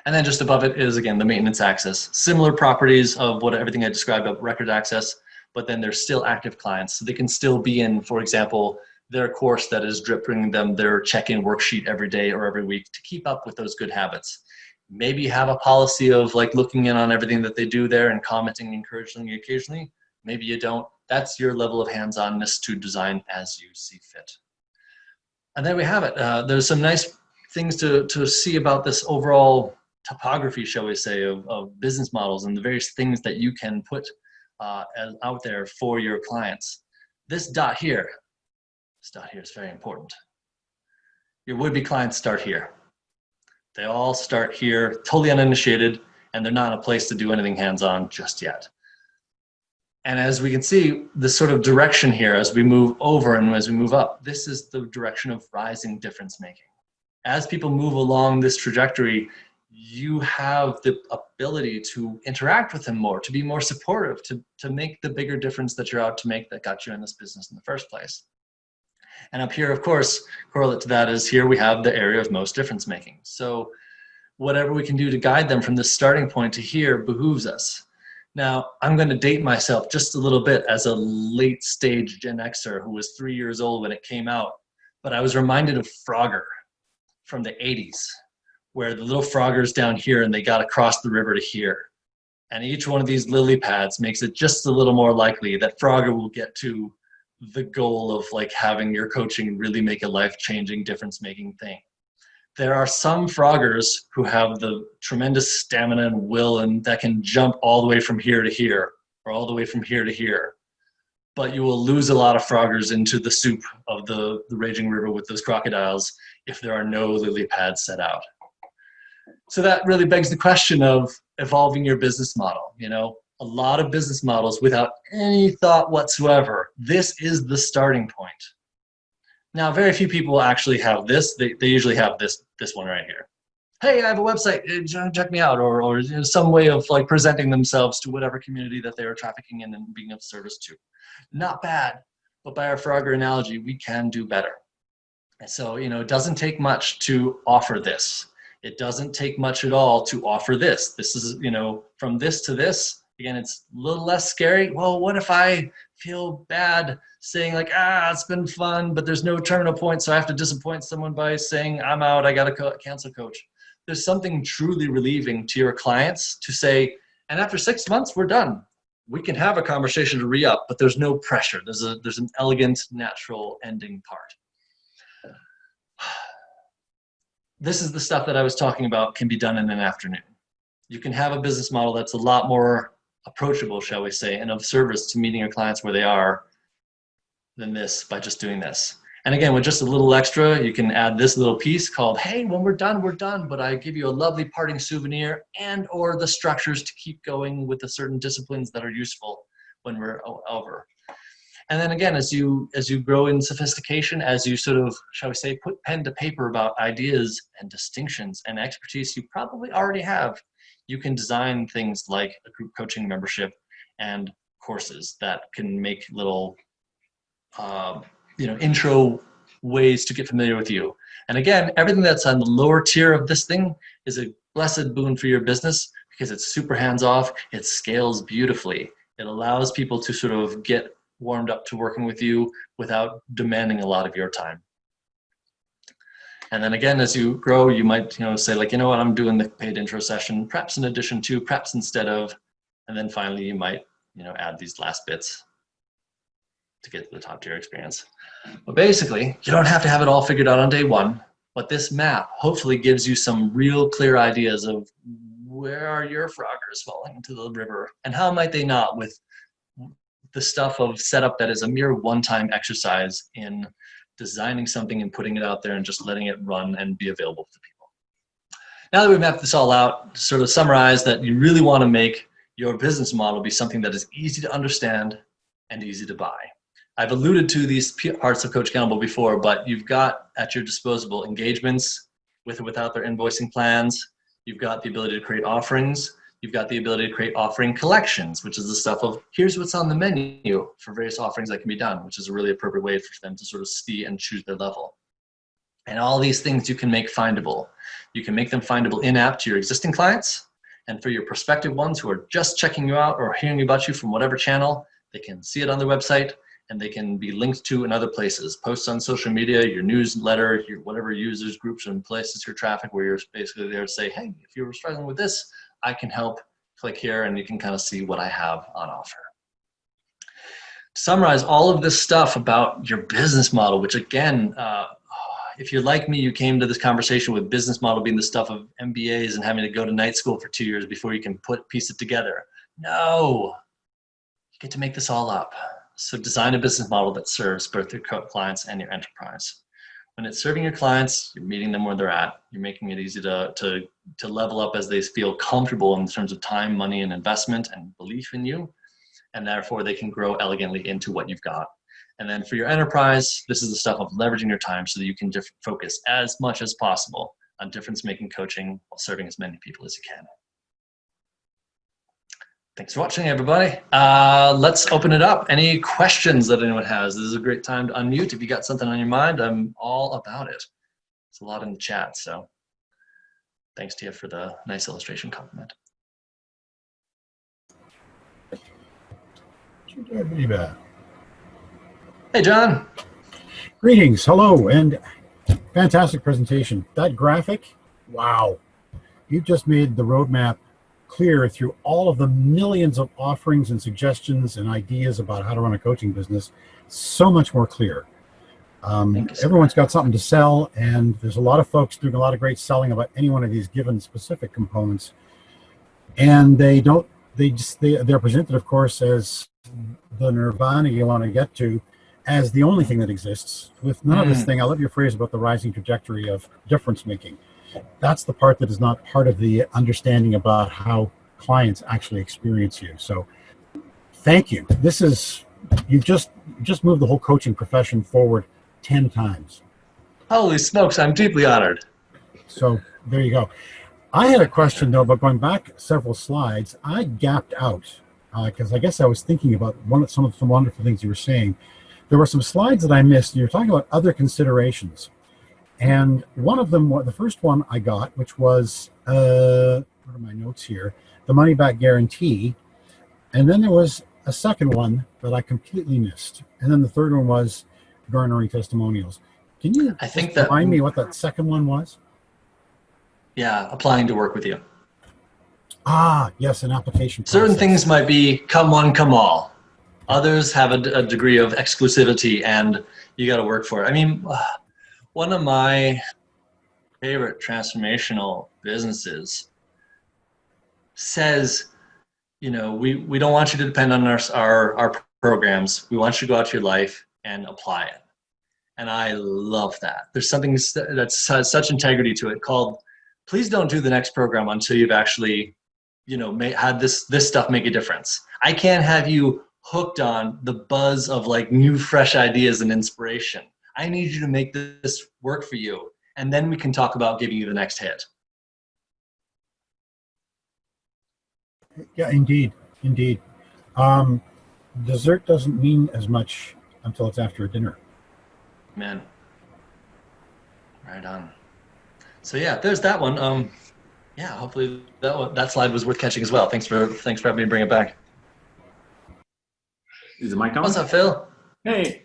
And then just above it is, again, the maintenance access. Similar properties of everything I described about record access, but then they're still active clients. So they can still be in, for example, their course that is bringing them their check-in worksheet every day or every week to keep up with those good habits. Maybe have a policy of like looking in on everything that they do there and commenting and encouraging you occasionally. Maybe you don't. That's your level of hands-onness to design as you see fit. And there we have it. There's some nice things to see about this overall topography, shall we say, of business models and the various things that you can put out there for your clients. This dot here is very important. Your would-be clients start here. They all start here, totally uninitiated, and they're not in a place to do anything hands-on just yet. And as we can see, the sort of direction here, as we move over and as we move up, this is the direction of rising difference making. As people move along this trajectory, you have the ability to interact with them more, to be more supportive, to make the bigger difference that you're out to make that got you in this business in the first place. And up here, of course, correlate to that is here we have the area of most difference making. So whatever we can do to guide them from this starting point to here behooves us. Now, I'm going to date myself just a little bit as a late stage Gen Xer who was 3 years old when it came out, but I was reminded of Frogger from the 80s, where the little Froggers down here and they got across the river to here. And each one of these lily pads makes it just a little more likely that Frogger will get to the goal of like having your coaching really make a life-changing, difference-making thing. There are some Froggers who have the tremendous stamina and will and that can jump all the way from here to here or all the way from here to here. But you will lose a lot of Froggers into the soup of the raging river with those crocodiles if there are no lily pads set out. So that really begs the question of evolving your business model. A lot of business models without any thought whatsoever. This is the starting point. Now, very few people actually have this. They usually have this one right here. Hey, I have a website. Check me out, or some way of like presenting themselves to whatever community that they are trafficking in and being of service to. Not bad, but by our Frogger analogy, we can do better. And so, it doesn't take much to offer this. It doesn't take much at all to offer this. This is, from this to this. Again, it's a little less scary. Well, what if I feel bad saying like, it's been fun, but there's no terminal point, so I have to disappoint someone by saying, I'm out, I got to cancel, coach. There's something truly relieving to your clients to say, and after 6 months, we're done. We can have a conversation to re-up, but there's no pressure. There's an elegant, natural ending part. This is the stuff that I was talking about can be done in an afternoon. You can have a business model that's a lot more approachable, shall we say, and of service to meeting your clients where they are than this by just doing this. And again, with just a little extra, you can add this little piece called, hey, when we're done, but I give you a lovely parting souvenir and or the structures to keep going with the certain disciplines that are useful when we're over. And then again, as you grow in sophistication, as you sort of, shall we say, put pen to paper about ideas and distinctions and expertise you probably already have, you can design things like a group coaching membership and courses that can make little, intro ways to get familiar with you. And again, everything that's on the lower tier of this thing is a blessed boon for your business because it's super hands-off. It scales beautifully. It allows people to sort of get warmed up to working with you without demanding a lot of your time. And then again, as you grow, you might, say like, you know what, I'm doing the paid intro session, perhaps in addition to, perhaps instead of, and then finally you might, add these last bits to get to the top tier experience. But basically, you don't have to have it all figured out on day one, but this map hopefully gives you some real clear ideas of where are your froggers falling into the river and how might they not, with the stuff of setup that is a mere one-time exercise in designing something and putting it out there and just letting it run and be available to people. Now that we've mapped this all out, sort of summarize that you really want to make your business model be something that is easy to understand and easy to buy. I've alluded to these parts of CoachAccountable before, but you've got at your disposal engagements with or without their invoicing plans. You've got the ability to create offerings. You've got the ability to create offering collections, which is the stuff of here's what's on the menu for various offerings that can be done, which is a really appropriate way for them to sort of see and choose their level. And all these things you can make findable. You can make them findable in-app to your existing clients, and for your prospective ones who are just checking you out or hearing about you from whatever channel, they can see it on their website and they can be linked to in other places. Posts on social media, your newsletter, your whatever users, groups, and places, your traffic where you're basically there to say, hey, if you're struggling with this, I can help. Click here and you can kind of see what I have on offer. To summarize all of this stuff about your business model, which again, if you're like me, you came to this conversation with business model being the stuff of MBAs and having to go to night school for 2 years before you can piece it together. No, you get to make this all up. So design a business model that serves both your clients and your enterprise. When it's serving your clients, you're meeting them where they're at. You're making it easy to level up as they feel comfortable in terms of time, money, and investment and belief in you. And therefore, they can grow elegantly into what you've got. And then for your enterprise, this is the stuff of leveraging your time so that you can focus as much as possible on difference-making coaching while serving as many people as you can. Thanks for watching, everybody. Let's open it up. Any questions that anyone has? This is a great time to unmute. If you got something on your mind, I'm all about it. It's a lot in the chat, so thanks to you for the nice illustration compliment. Hey, John. Greetings, hello, and fantastic presentation. That graphic, wow. You just made the roadmap clear through all of the millions of offerings and suggestions and ideas about how to run a coaching business. So much more clear. Everyone's got something to sell, and there's a lot of folks doing a lot of great selling about any one of these given specific components. And they're presented, of course, as the nirvana you want to get to, as the only thing that exists, with none of this thing. I love your phrase about the rising trajectory of difference making. That's the part that is not part of the understanding about how clients actually experience you. So thank you. You've just moved the whole coaching profession forward 10 times. Holy smokes, I'm deeply honored. So there you go. I had a question though, but going back several slides, I gapped out because I guess I was thinking about some of the wonderful things you were saying. There were some slides that I missed. You were talking about other considerations. And one of them, the first one I got, which was, what are my notes here? The money back guarantee. And then there was a second one that I completely missed. And then the third one was garnering testimonials. Can you remind me what that second one was? Yeah, applying to work with you. Ah, yes, an application process. Certain things might be come one, come all. Others have a degree of exclusivity and you got to work for it. I mean, one of my favorite transformational businesses says, we don't want you to depend on our programs. We want you to go out to your life and apply it. And I love that. There's something that has such integrity to it called, please don't do the next program until you've actually, had this stuff make a difference. I can't have you hooked on the buzz of like new, fresh ideas and inspiration. I need you to make this work for you. And then we can talk about giving you the next hit. Yeah, indeed. Indeed. Dessert doesn't mean as much until it's after dinner. Man. Right on. So yeah, there's that one. Yeah, hopefully that slide was worth catching as well. Thanks for having me bring it back. Is the mic on? What's up, Phil? Hey.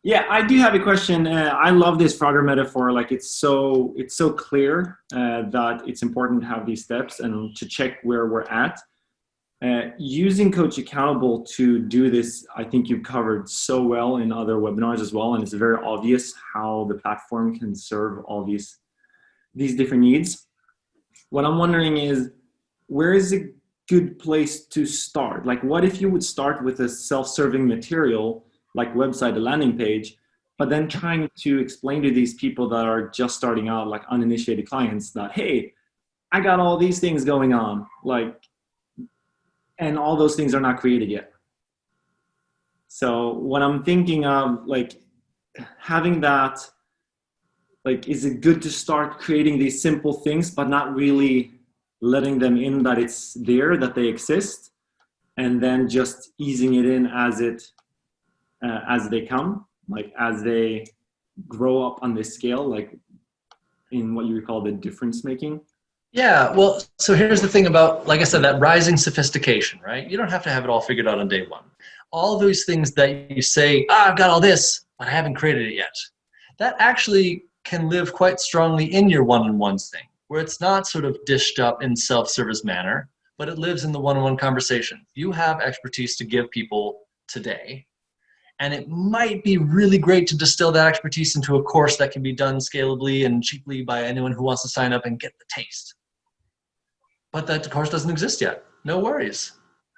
Yeah, I do have a question. I love this Frogger metaphor. Like it's so clear that it's important to have these steps and to check where we're at. Using CoachAccountable to do this, I think you've covered so well in other webinars as well, and it's very obvious how the platform can serve all these different needs. What I'm wondering is, where is a good place to start? Like, what if you would start with a self-serving material, like website, a landing page, but then trying to explain to these people that are just starting out, like uninitiated clients, that, hey, I got all these things going on, like, and all those things are not created yet. So what I'm thinking of, like, having that, like, is it good to start creating these simple things, but not really letting them in that it's there, that they exist, and then just easing it in as they come, like as they grow up on this scale, like in what you would call the difference making? Yeah, well, so here's the thing about, like I said, that rising sophistication, right? You don't have to have it all figured out on day one. All those things that you say, I've got all this, but I haven't created it yet. That actually can live quite strongly in your one-on-ones thing, where it's not sort of dished up in self-service manner, but it lives in the one-on-one conversation. You have expertise to give people today, and it might be really great to distill that expertise into a course that can be done scalably and cheaply by anyone who wants to sign up and get the taste. But that course doesn't exist yet. No worries.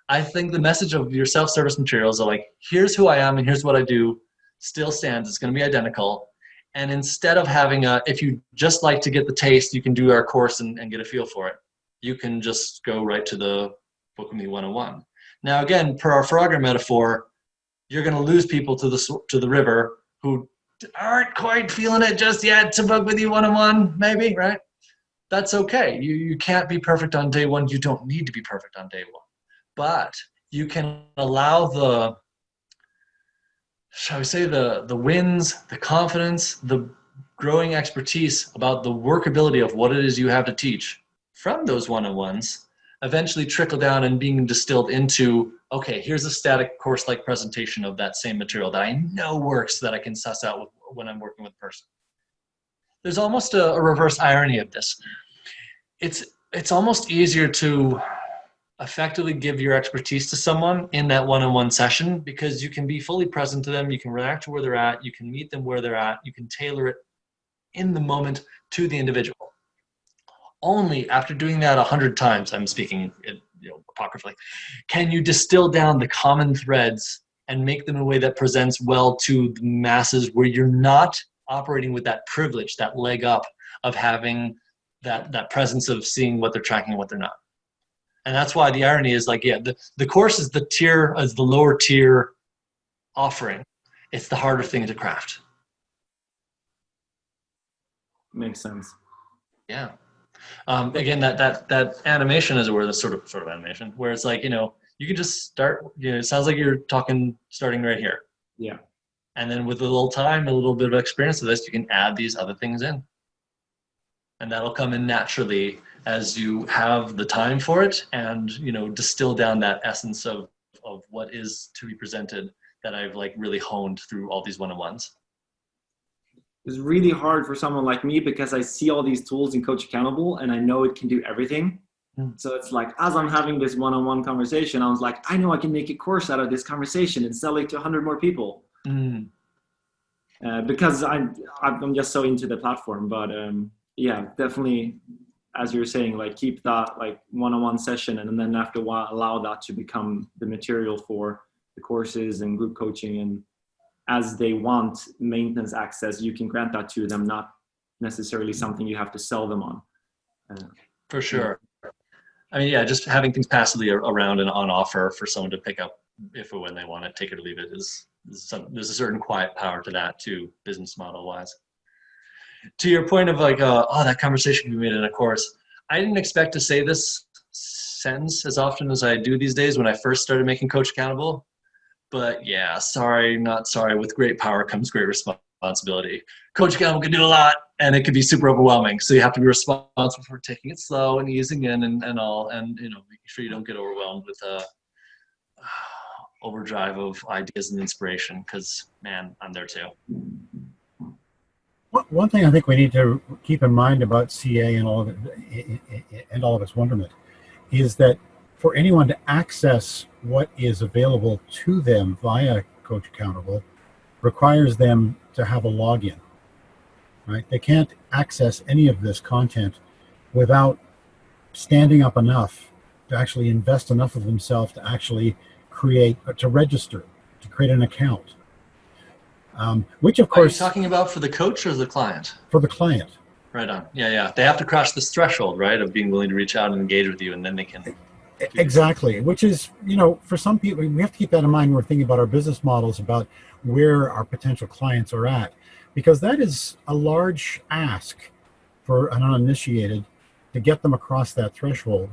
I think the message of your self-service materials are like, here's who I am and here's what I do, still stands. It's going to be identical. And instead of having if you just like to get the taste, you can do our course and get a feel for it. You can just go right to the Book with Me 101. Now, again, per our Frogger metaphor, you're going to lose people to the river who aren't quite feeling it just yet to book with you one-on-one, maybe, right? That's okay. You can't be perfect on day one. You don't need to be perfect on day one. But you can allow the, shall we say, the wins, the confidence, the growing expertise about the workability of what it is you have to teach from those one-on-ones eventually trickle down and being distilled into, okay, here's a static course-like presentation of that same material that I know works, that I can suss out when I'm working with a person. There's almost a reverse irony of this. It's almost easier to effectively give your expertise to someone in that one-on-one session, because you can be fully present to them, you can react to where they're at, you can meet them where they're at, you can tailor it in the moment to the individual. Only after doing that 100 times, I'm speaking apocryphally, can you distill down the common threads and make them in a way that presents well to the masses, where you're not operating with that privilege, that leg up of having that presence of seeing what they're tracking and what they're not. And that's why the irony is, like, yeah, the course is the lower tier offering. It's the harder thing to craft. Makes sense. Yeah. Again, that animation, as it were, the sort of animation where it's like, you can just start, it sounds like you're starting right here. Yeah. And then with a little time, a little bit of experience of this, you can add these other things in. And that'll come in naturally as you have the time for it, and, distill down that essence of what is to be presented that I've really honed through all these one-on-ones. It's really hard for someone like me, because I see all these tools in CoachAccountable and I know it can do everything. So it's like, as I'm having this one-on-one conversation, I was like, I know I can make a course out of this conversation and sell it to 100 more people. Because I'm just so into the platform. But yeah, definitely, as you're saying, keep that one-on-one session, and then after a while allow that to become the material for the courses and group coaching. And as they want maintenance access, you can grant that to them, not necessarily something you have to sell them on. For sure. I mean, yeah, just having things passively around and on offer for someone to pick up if or when they want it, take it or leave it, there's a certain quiet power to that too, business model wise. To your point of that conversation we made in a course, I didn't expect to say this sentence as often as I do these days when I first started making CoachAccountable. But yeah, sorry, not sorry. With great power comes great responsibility. responsibility. Coach Accountable can do a lot, and it can be super overwhelming. So you have to be responsible for taking it slow and easing in and all, and making sure you don't get overwhelmed with overdrive of ideas and inspiration. Because man, I'm there too. One thing I think we need to keep in mind about CA and all of it, and all of its wonderment, is that for anyone to access what is available to them via Coach Accountable requires them to have a login, right? They can't access any of this content without standing up enough to actually invest enough of themselves to actually to register, to create an account. Which of course— Are you talking about for the coach or the client? For the client. Right on. Yeah. They have to cross this threshold, right, of being willing to reach out and engage with you, and then they can. Exactly. Which is, for some people, we have to keep that in mind when we're thinking about our business models, about where our potential clients are at, because that is a large ask for an uninitiated to get them across that threshold.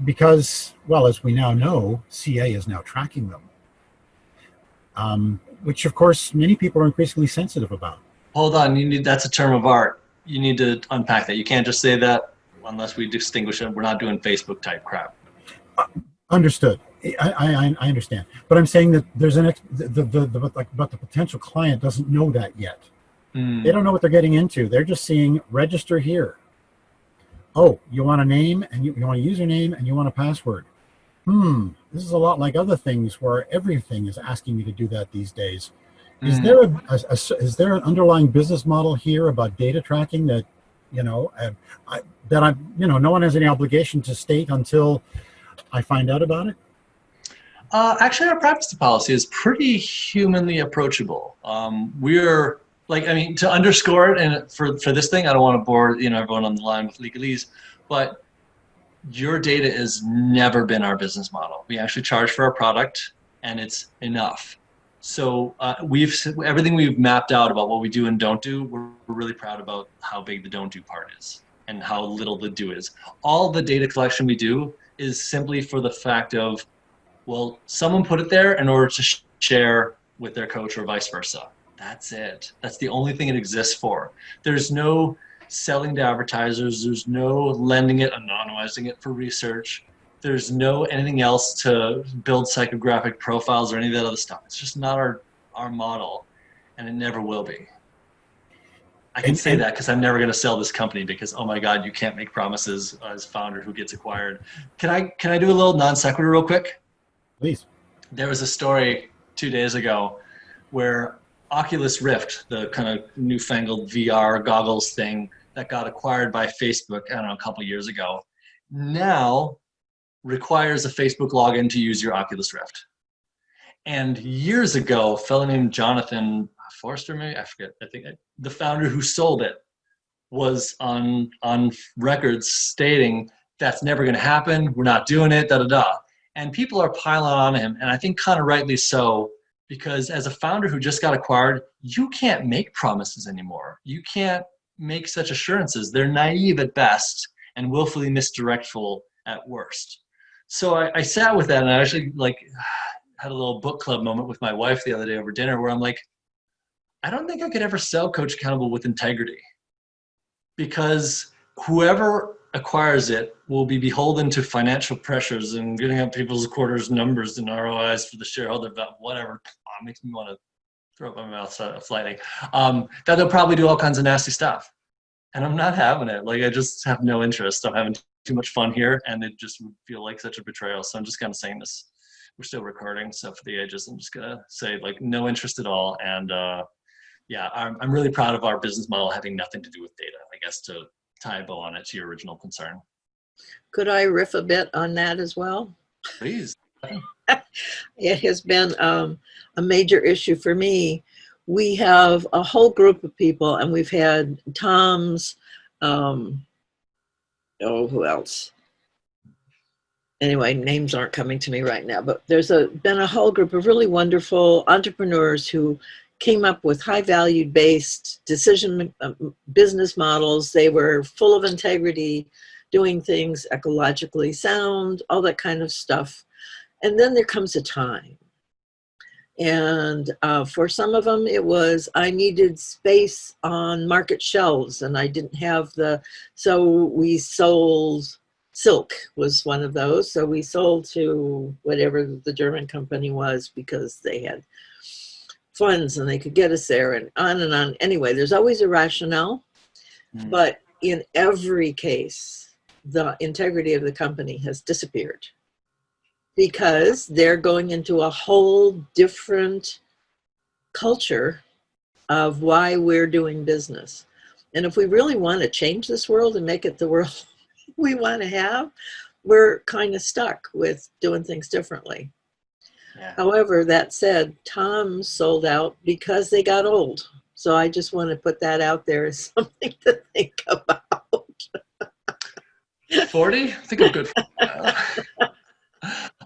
Because, well, as we now know, CA is now tracking them. Which of course many people are increasingly sensitive about. Hold on, that's a term of art. You need to unpack that. You can't just say that unless we distinguish it. We're not doing Facebook type crap. Understood. I understand, but I'm saying that there's but the potential client doesn't know that yet. They don't know what they're getting into. They're just seeing register here. Oh, you want a name, and you want a username, and you want a password. This is a lot like other things where everything is asking me to do that these days. Is there an underlying business model here about data tracking that, no one has any obligation to state until I find out about it? Actually, our privacy policy is pretty humanly approachable. We're to underscore it, and for this thing, I don't want to bore everyone on the line with legalese, but your data has never been our business model. We actually charge for our product, and it's enough. So everything we've mapped out about what we do and don't do, we're really proud about how big the don't do part is and how little the do is. All the data collection we do is simply for the fact of, well, someone put it there in order to share with their coach or vice versa. That's it. That's the only thing it exists for. There's no selling to advertisers. There's no lending it, anonymizing it for research. There's no anything else to build psychographic profiles or any of that other stuff. It's just not our model, and it never will be. I can say that because I'm never going to sell this company because, oh my God, you can't make promises as founder who gets acquired. Can I do a little non sequitur real quick? Please. There was a story 2 days ago where Oculus Rift, the kind of newfangled VR goggles thing that got acquired by Facebook, I don't know, a couple years ago, now requires a Facebook login to use your Oculus Rift. And years ago, a fellow named Jonathan Forster, maybe, I forget, I think the founder who sold it was on record stating that's never going to happen, we're not doing it, da-da-da. And people are piling on him, and I think kind of rightly so, because as a founder who just got acquired, you can't make promises anymore. You can't make such assurances. They're naive at best and willfully misdirectful at worst. So I sat with that, and I actually had a little book club moment with my wife the other day over dinner where I'm like, I don't think I could ever sell Coach Accountable with integrity, because whoever acquires it will be beholden to financial pressures and getting up people's quarters numbers and ROIs for the shareholder, whatever. Makes me want to throw up my mouth slightly. That they'll probably do all kinds of nasty stuff. And I'm not having it. I just have no interest. I'm having too much fun here, and it just would feel like such a betrayal. So I'm just kind of saying this. We're still recording, so for the ages, I'm just going to say no interest at all. And I'm really proud of our business model having nothing to do with data, I guess, to tie a bow on it to your original concern. Could I riff a bit on that as well? Please. It has been a major issue for me. We have a whole group of people, and we've had Tom's, who else? Anyway, names aren't coming to me right now, but there's been a whole group of really wonderful entrepreneurs who came up with high value based decision business models. They were full of integrity, doing things ecologically sound, all that kind of stuff. And then there comes a time And for some of them, it was I needed space on market shelves, and I didn't have so we sold silk was one of those. So we sold to whatever the German company was because they had funds and they could get us there, and on and on. Anyway, there's always a rationale, but in every case, the integrity of the company has disappeared because they're going into a whole different culture of why we're doing business. And if we really want to change this world and make it the world we want to have, we're kind of stuck with doing things differently. Yeah. However, that said, Tom sold out because they got old. So I just want to put that out there as something to think about. 40? I think I'm good for a while.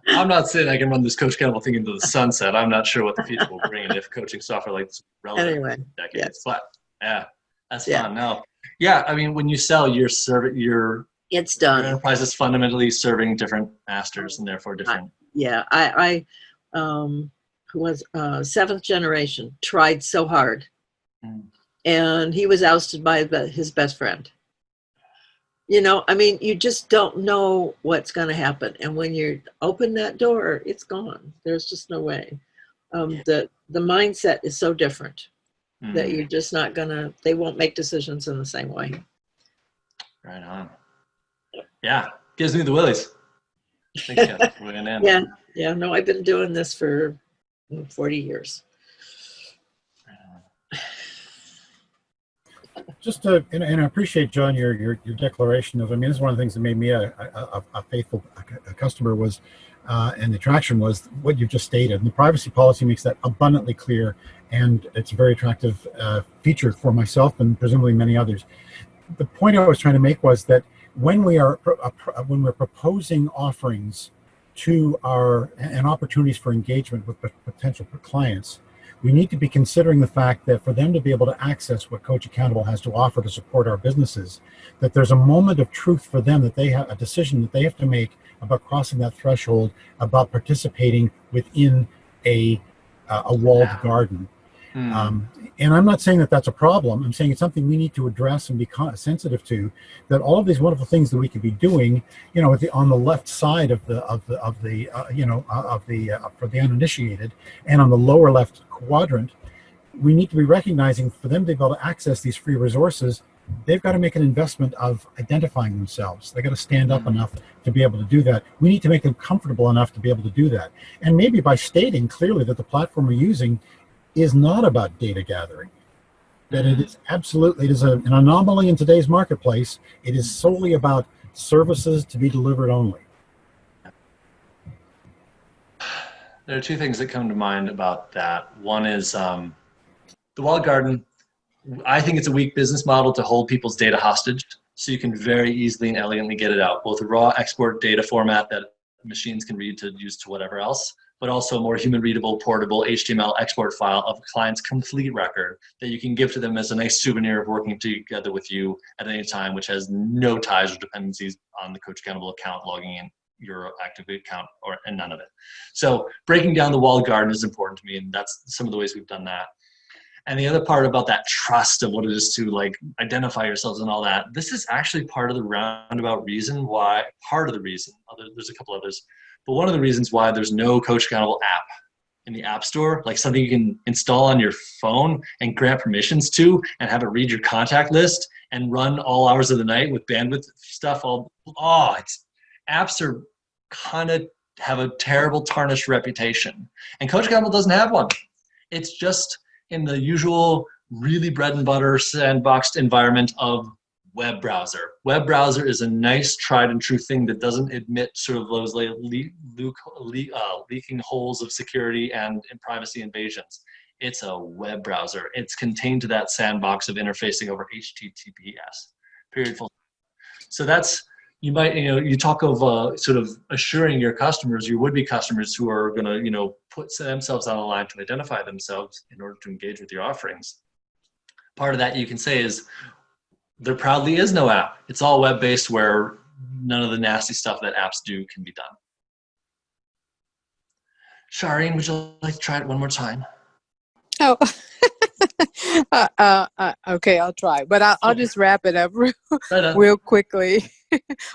I'm not saying I can run this Coach Accountable thing into the sunset. I'm not sure what the future will bring and if coaching software like this is relevant anyway, for decades. Yes. But yeah, that's fun. No. Yeah, I mean, when you sell, it's done. Your enterprise is fundamentally serving different masters and therefore different. I who was seventh generation, tried so hard. And he was ousted by his best friend. You know, I mean, you just don't know what's going to happen. And when you open that door, it's gone. There's just no way. The mindset is so different that you're just not going to, they won't make decisions in the same way. Right on. Yeah, gives me the willies. Yeah, no, I've been doing this for 40 years. Just and I appreciate, John, your declaration of, I mean, this is one of the things that made me a faithful customer was, and the attraction was what you just stated. And the privacy policy makes that abundantly clear, and it's a very attractive feature for myself and presumably many others. The point I was trying to make was that when we're proposing offerings to and opportunities for engagement with potential clients, we need to be considering the fact that for them to be able to access what CoachAccountable has to offer to support our businesses, that there's a moment of truth for them, that they have a decision that they have to make about crossing that threshold, about participating within a walled garden. And I'm not saying that that's a problem. I'm saying it's something we need to address and be sensitive to. That all of these wonderful things that we could be doing, you know, on the left side for the uninitiated, and on the lower left quadrant, we need to be recognizing for them to be able to access these free resources, they've got to make an investment of identifying themselves. They've got to stand up enough to be able to do that. We need to make them comfortable enough to be able to do that. And maybe by stating clearly that the platform we're using is not about data gathering, that it is absolutely, it is an anomaly in today's marketplace. It is solely about services to be delivered only. There are two things that come to mind about that. One is the walled garden. I think it's a weak business model to hold people's data hostage, so you can very easily and elegantly get it out, both a raw export data format that machines can read to use to whatever else, but also a more human readable, portable HTML export file of a client's complete record that you can give to them as a nice souvenir of working together with you at any time, which has no ties or dependencies on the CoachAccountable account logging in your active account and none of it. So breaking down the walled garden is important to me, and that's some of the ways we've done that. And the other part about that trust of what it is to like identify yourselves and all that, this is actually part of the roundabout reason why, there's a couple others, but one of the reasons why there's no CoachAccountable app in the App Store, like something you can install on your phone and grant permissions to and have it read your contact list and run all hours of the night with bandwidth stuff. Apps are kind of have a terrible tarnished reputation. And CoachAccountable doesn't have one. It's just in the usual really bread and butter sandboxed environment of web browser. Web browser is a nice tried and true thing that doesn't admit sort of those leaking holes of security and privacy invasions. It's a web browser. It's contained to that sandbox of interfacing over HTTPS. Period. Full. So that's, you talk of sort of assuring your customers, your would-be customers who are going to, put themselves on the line to identify themselves in order to engage with your offerings. Part of that you can say is there probably is no app. It's all web-based where none of the nasty stuff that apps do can be done. Shireen, would you like to try it one more time? Oh, okay, I'll try, but I'll Okay. just wrap it up Right on. real quickly.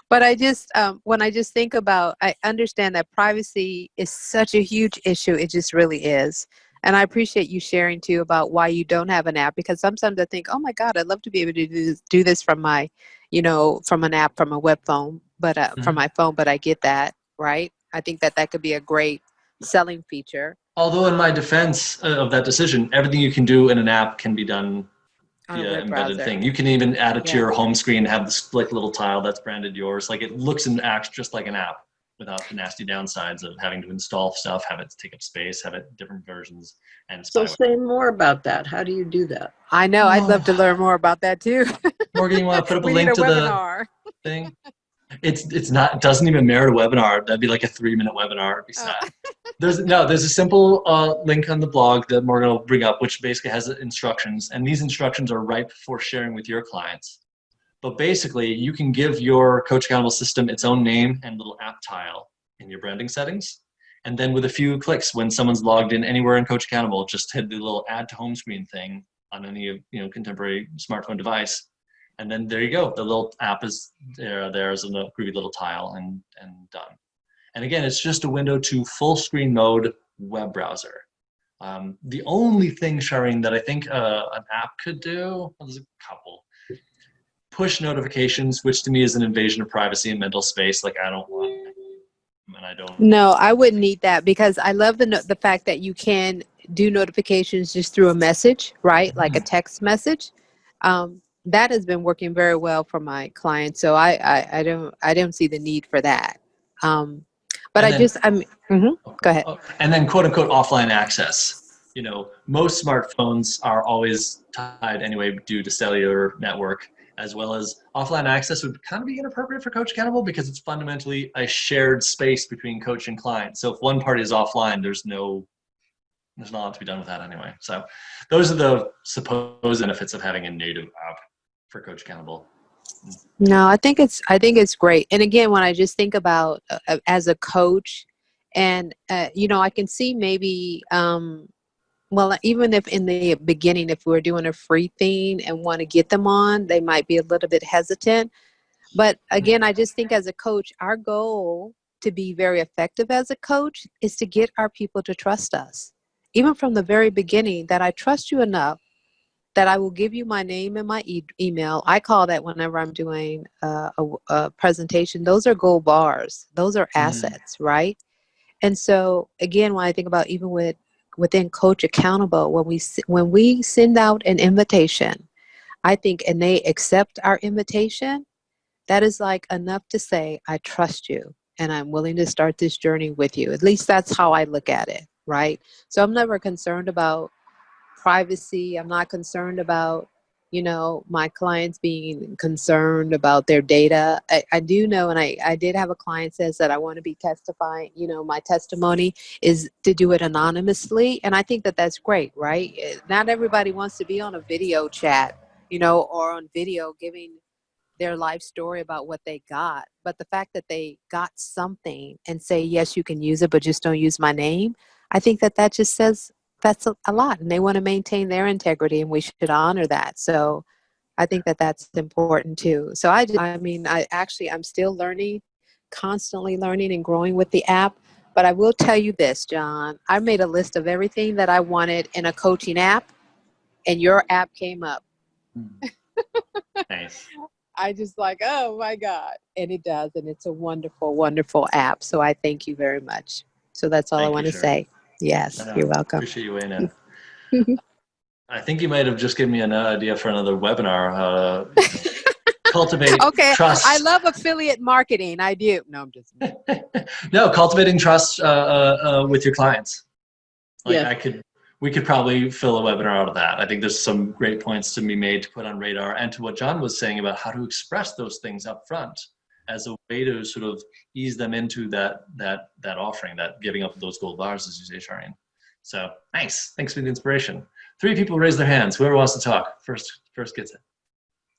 But I just, when I just think about, I understand that privacy is such a huge issue. It just really is. And I appreciate you sharing too about why you don't have an app, because sometimes I think, oh my God, I'd love to be able to do this from my, from an app, from a web phone, but from my phone, but I get that, right? I think that that could be a great selling feature. Although in my defense of that decision, everything you can do in an app can be done On a via web embedded browser. thing. You can even add it to Yeah. your home screen, have this like little tile that's branded yours. Like it looks and acts just like an app without the nasty downsides of having to install stuff, have it take up space, have it different versions, and So spyware. say more about that. How do you do that? I know. I'd love to learn more about that too. Morgan, you want to put up a We need link a to the webinar. thing? It's not, it doesn't even merit a webinar. That'd be like a 3-minute webinar. It'd be sad. There's a simple link on the blog that Morgan will bring up, which basically has instructions, and these instructions are right for sharing with your clients. But basically, you can give your CoachAccountable system its own name and little app tile in your branding settings. And then with a few clicks, when someone's logged in anywhere in CoachAccountable, just hit the little add to home screen thing on any contemporary smartphone device. And then there you go. The little app is there as a groovy little tile and done. And again, it's just a window to full screen mode web browser. The only thing, Shireen, that I think an app could do, well, there's a couple. Push notifications, which to me is an invasion of privacy and mental space. Like I don't want, and I don't. No, I wouldn't need that, because I love the fact that you can do notifications just through a message, right? Like a text message. That has been working very well for my clients. So I don't see the need for that. But go ahead. And then quote unquote offline access. Most smartphones are always tied anyway due to cellular network, as well as offline access would kind of be inappropriate for CoachAccountable because it's fundamentally a shared space between coach and client. So if one party is offline, there's not a lot to be done with that anyway. So those are the supposed benefits of having a native app for CoachAccountable. No, I think it's great. And again, when I just think about as a coach, and I can see maybe well, even if in the beginning, if we're doing a free thing and want to get them on, they might be a little bit hesitant. But again, I just think as a coach, our goal to be very effective as a coach is to get our people to trust us. Even from the very beginning, that I trust you enough that I will give you my name and my email. I call that whenever I'm doing a presentation. Those are gold bars. Those are assets, right? And so again, when I think about even within CoachAccountable, when we send out an invitation, I think, and they accept our invitation, that is like enough to say, I trust you and I'm willing to start this journey with you. At least that's how I look at it, right? So I'm never concerned about privacy. I'm not concerned about, my clients being concerned about their data. I do know, and I did have a client says that I want to be testifying, my testimony is to do it anonymously. And I think that that's great, right? Not everybody wants to be on a video chat, or on video giving their life story about what they got. But the fact that they got something and say, yes, you can use it, but just don't use my name. I think that just says that's a lot, and they want to maintain their integrity, and we should honor that. So I think that that's important too. So I'm still learning, constantly learning and growing with the app. But I will tell you this, John, I made a list of everything that I wanted in a coaching app, and your app came up. Nice. I just like, oh my God. And it does. And it's a wonderful, wonderful app. So I thank you very much. So that's all I want to say. Yes, you're welcome. Appreciate you weighing in. I think you might have just given me an idea for another webinar. Cultivating trust. I love affiliate marketing. I do. No, I'm just. No, cultivating trust with your clients. Yeah. We could probably fill a webinar out of that. I think there's some great points to be made to put on radar, and to what John was saying about how to express those things up front as a way to sort of ease them into that offering, that giving up those gold bars, as you say, Shireen. So nice. Thanks for the inspiration. 3 people raise their hands. Whoever wants to talk first gets it.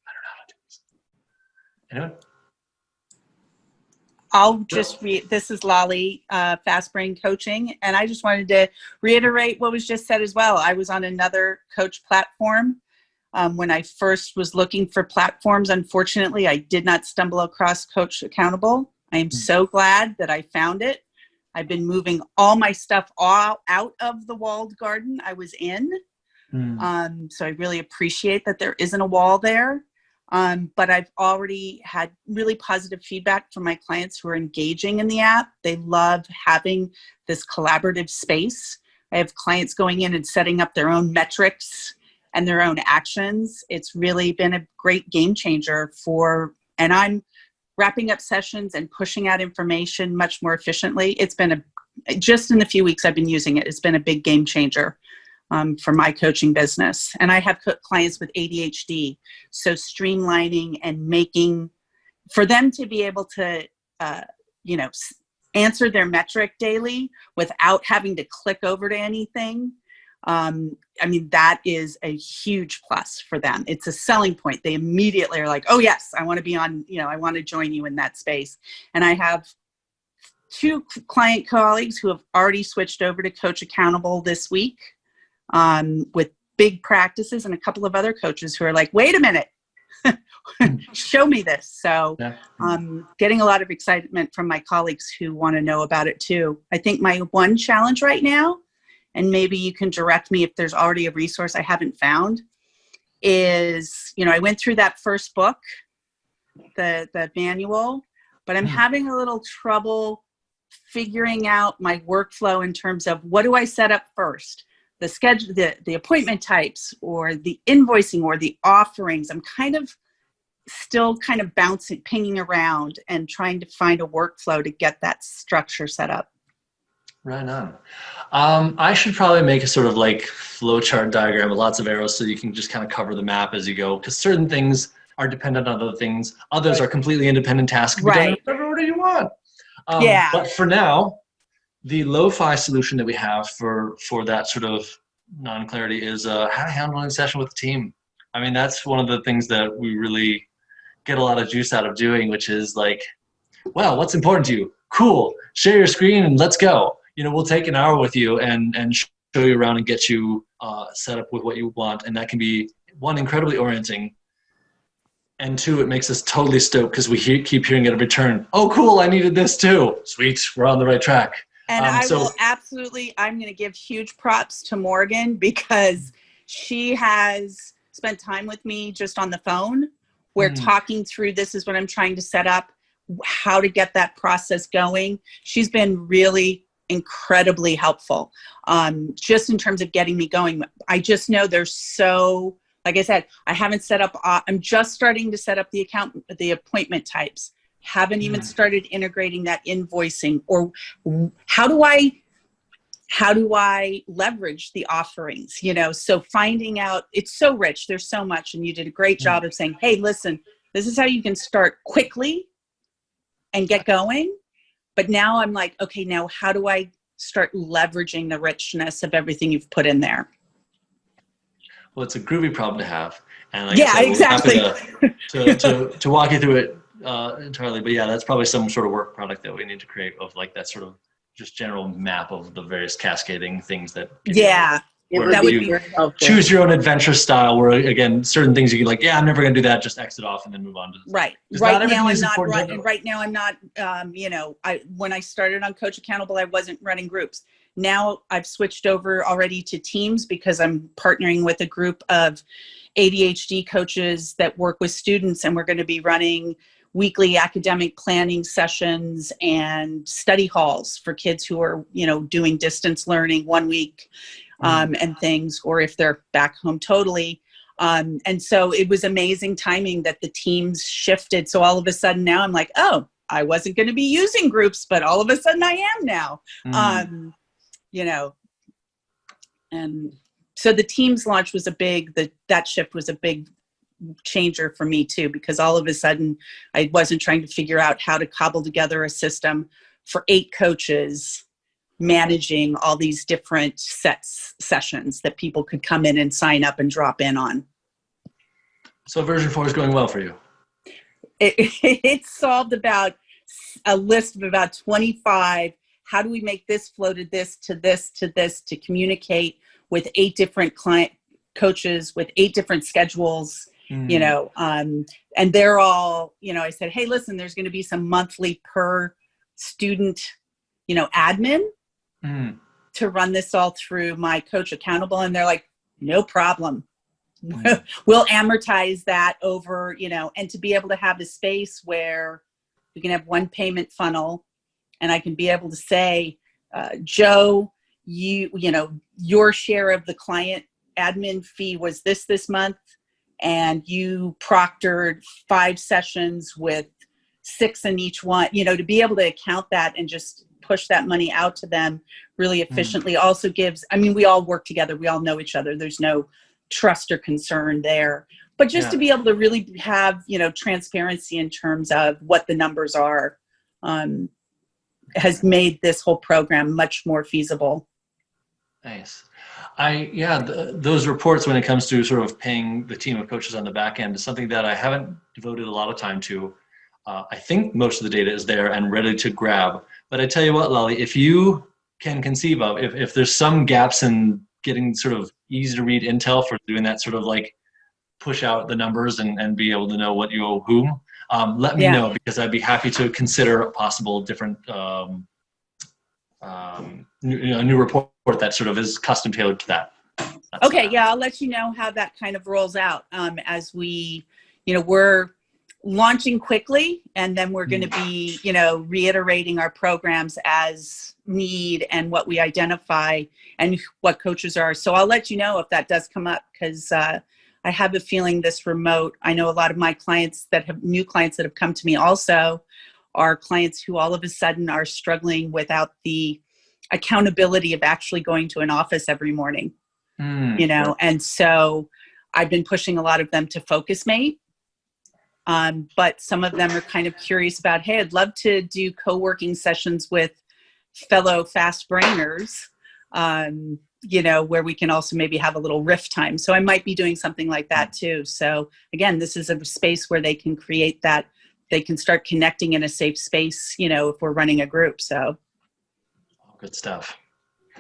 I don't know how to do this. Anyone? I'll just read. This is Lolly, Fast Brain Coaching, and I just wanted to reiterate what was just said as well. I was on another coach platform when I first was looking for platforms. Unfortunately, I did not stumble across CoachAccountable. I am so glad that I found it. I've been moving all my stuff all out of the walled garden I was in. So I really appreciate that there isn't a wall there. But I've already had really positive feedback from my clients who are engaging in the app. They love having this collaborative space. I have clients going in and setting up their own metrics and their own actions. It's really been a great game changer and I'm wrapping up sessions and pushing out information much more efficiently. It's been just in the few weeks I've been using it, it's been a big game changer for my coaching business. And I have clients with ADHD. So streamlining and making, for them to be able to, answer their metric daily without having to click over to anything. That is a huge plus for them. It's a selling point. They immediately are like, oh yes, I want to be on, I want to join you in that space. And I have 2 client colleagues who have already switched over to CoachAccountable this week with big practices, and a couple of other coaches who are like, wait a minute, show me this. So getting a lot of excitement from my colleagues who want to know about it too. I think my one challenge right now, and maybe you can direct me if there's already a resource I haven't found, is, I went through that first book, the manual, but I'm having a little trouble figuring out my workflow in terms of what do I set up first? The schedule, the appointment types, or the invoicing, or the offerings. I'm still bouncing, pinging around and trying to find a workflow to get that structure set up. Right on. I should probably make a sort of like flowchart diagram with lots of arrows so you can just kind of cover the map as you go, because certain things are dependent on other things. Others are completely independent tasks. Right. Whatever order you want. Yeah. But for now, the lo-fi solution that we have for that sort of non-clarity is how to handle a session with the team. I mean, that's one of the things that we really get a lot of juice out of doing, which is like, well, what's important to you? Cool. Share your screen and let's go. We'll take an hour with you and show you around and get you set up with what you want. And that can be, 1, incredibly orienting. And 2, it makes us totally stoked because we keep hearing it in return. Oh, cool. I needed this too. Sweet. We're on the right track. And I'm going to give huge props to Morgan because she has spent time with me just on the phone. We're talking through, this is what I'm trying to set up, how to get that process going. She's been really incredibly helpful just in terms of getting me going. I just know like I said, I haven't set up, I'm just starting to set up the appointment types. Haven't even started integrating that invoicing, or how do I leverage the offerings, so finding out, it's so rich. There's so much. And you did a great job of saying, hey, listen, this is how you can start quickly and get going. But now I'm like, okay, now how do I start leveraging the richness of everything you've put in there? Well, it's a groovy problem to have. And like yeah, I said, exactly. to walk you through it entirely. But yeah, that's probably some sort of work product that we need to create of like that sort of just general map of the various cascading things that. Yeah. That would be very helpful. Choose your own adventure style where, again, certain things you can like, yeah, I'm never going to do that. Just exit off and then move on to this. Right. Right now, I'm not, when I started on CoachAccountable, I wasn't running groups. Now I've switched over already to teams because I'm partnering with a group of ADHD coaches that work with students, and we're going to be running weekly academic planning sessions and study halls for kids who are, doing distance learning 1 week. And things, or if they're back home totally. And so it was amazing timing that the teams shifted. So all of a sudden now I'm like, oh, I wasn't going to be using groups, but all of a sudden I am now. And so the teams launch was that shift was a big changer for me too, because all of a sudden I wasn't trying to figure out how to cobble together a system for 8 coaches managing all these different sessions that people could come in and sign up and drop in on. So version 4 is going well for you. It solved about a list of about 25. How do we make this flow to this, to this, to this, to communicate with 8 different client coaches with 8 different schedules, you know, and they're all, you know, I said, hey, listen, there's going to be some monthly per student, you know, admin to run this all through my CoachAccountable. And they're like, no problem. We'll amortize that over, you know, and to be able to have a space where we can have one payment funnel and I can be able to say, Joe, you know, your share of the client admin fee was this month, and you proctored 5 sessions with 6 in each one, you know, to be able to account that and just push that money out to them really efficiently also gives, I mean, we all work together. We all know each other. There's no trust or concern there, but just to be able to really have, you know, transparency in terms of what the numbers are, has made this whole program much more feasible. Nice. Those reports when it comes to sort of paying the team of coaches on the back end is something that I haven't devoted a lot of time to. I think most of the data is there and ready to grab. But I tell you what, Lolly, if you can conceive of, if there's some gaps in getting sort of easy to read intel for doing that sort of like push out the numbers and be able to know what you owe whom, let me know, because I'd be happy to consider a possible different new report that sort of is custom tailored to that. Okay, yeah, I'll let you know how that kind of rolls out as we, you know, we're launching quickly, and then we're going to be, you know, reiterating our programs as need and what we identify and what coaches are. So I'll let you know if that does come up, because I have a feeling this remote, I know a lot of my clients that have new clients that have come to me also are clients who all of a sudden are struggling without the accountability of actually going to an office every morning, you know? And so I've been pushing a lot of them to FocusMate. But some of them are kind of curious about, hey, I'd love to do co-working sessions with fellow fast brainers, you know, where we can also maybe have a little riff time. So I might be doing something like that too. So again, this is a space where they can create that, they can start connecting in a safe space, you know, if we're running a group. So. Good stuff.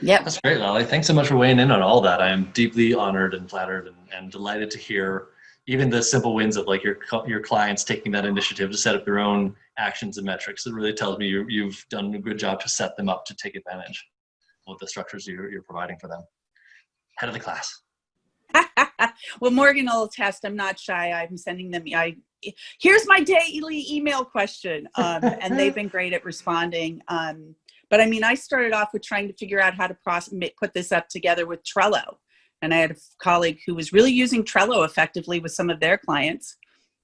Yep. That's great, Lolly. Thanks so much for weighing in on all that. I am deeply honored and flattered and delighted to hear even the simple wins of like your clients taking that initiative to set up their own actions and metrics. It really tells me you've done a good job to set them up to take advantage of the structures you're providing for them. Head of the class. Well, Morgan will attest. I'm not shy. I'm sending them. Here's my daily email question, and they've been great at responding. But I mean, I started off with trying to figure out how to put this up together with Trello. And I had a colleague who was really using Trello effectively with some of their clients.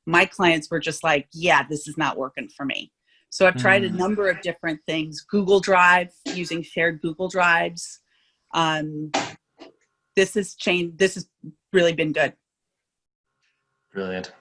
My clients were just like, yeah, this is not working for me. So I've tried a number of different things. Google Drive, using shared Google Drives. This has really been good. Brilliant.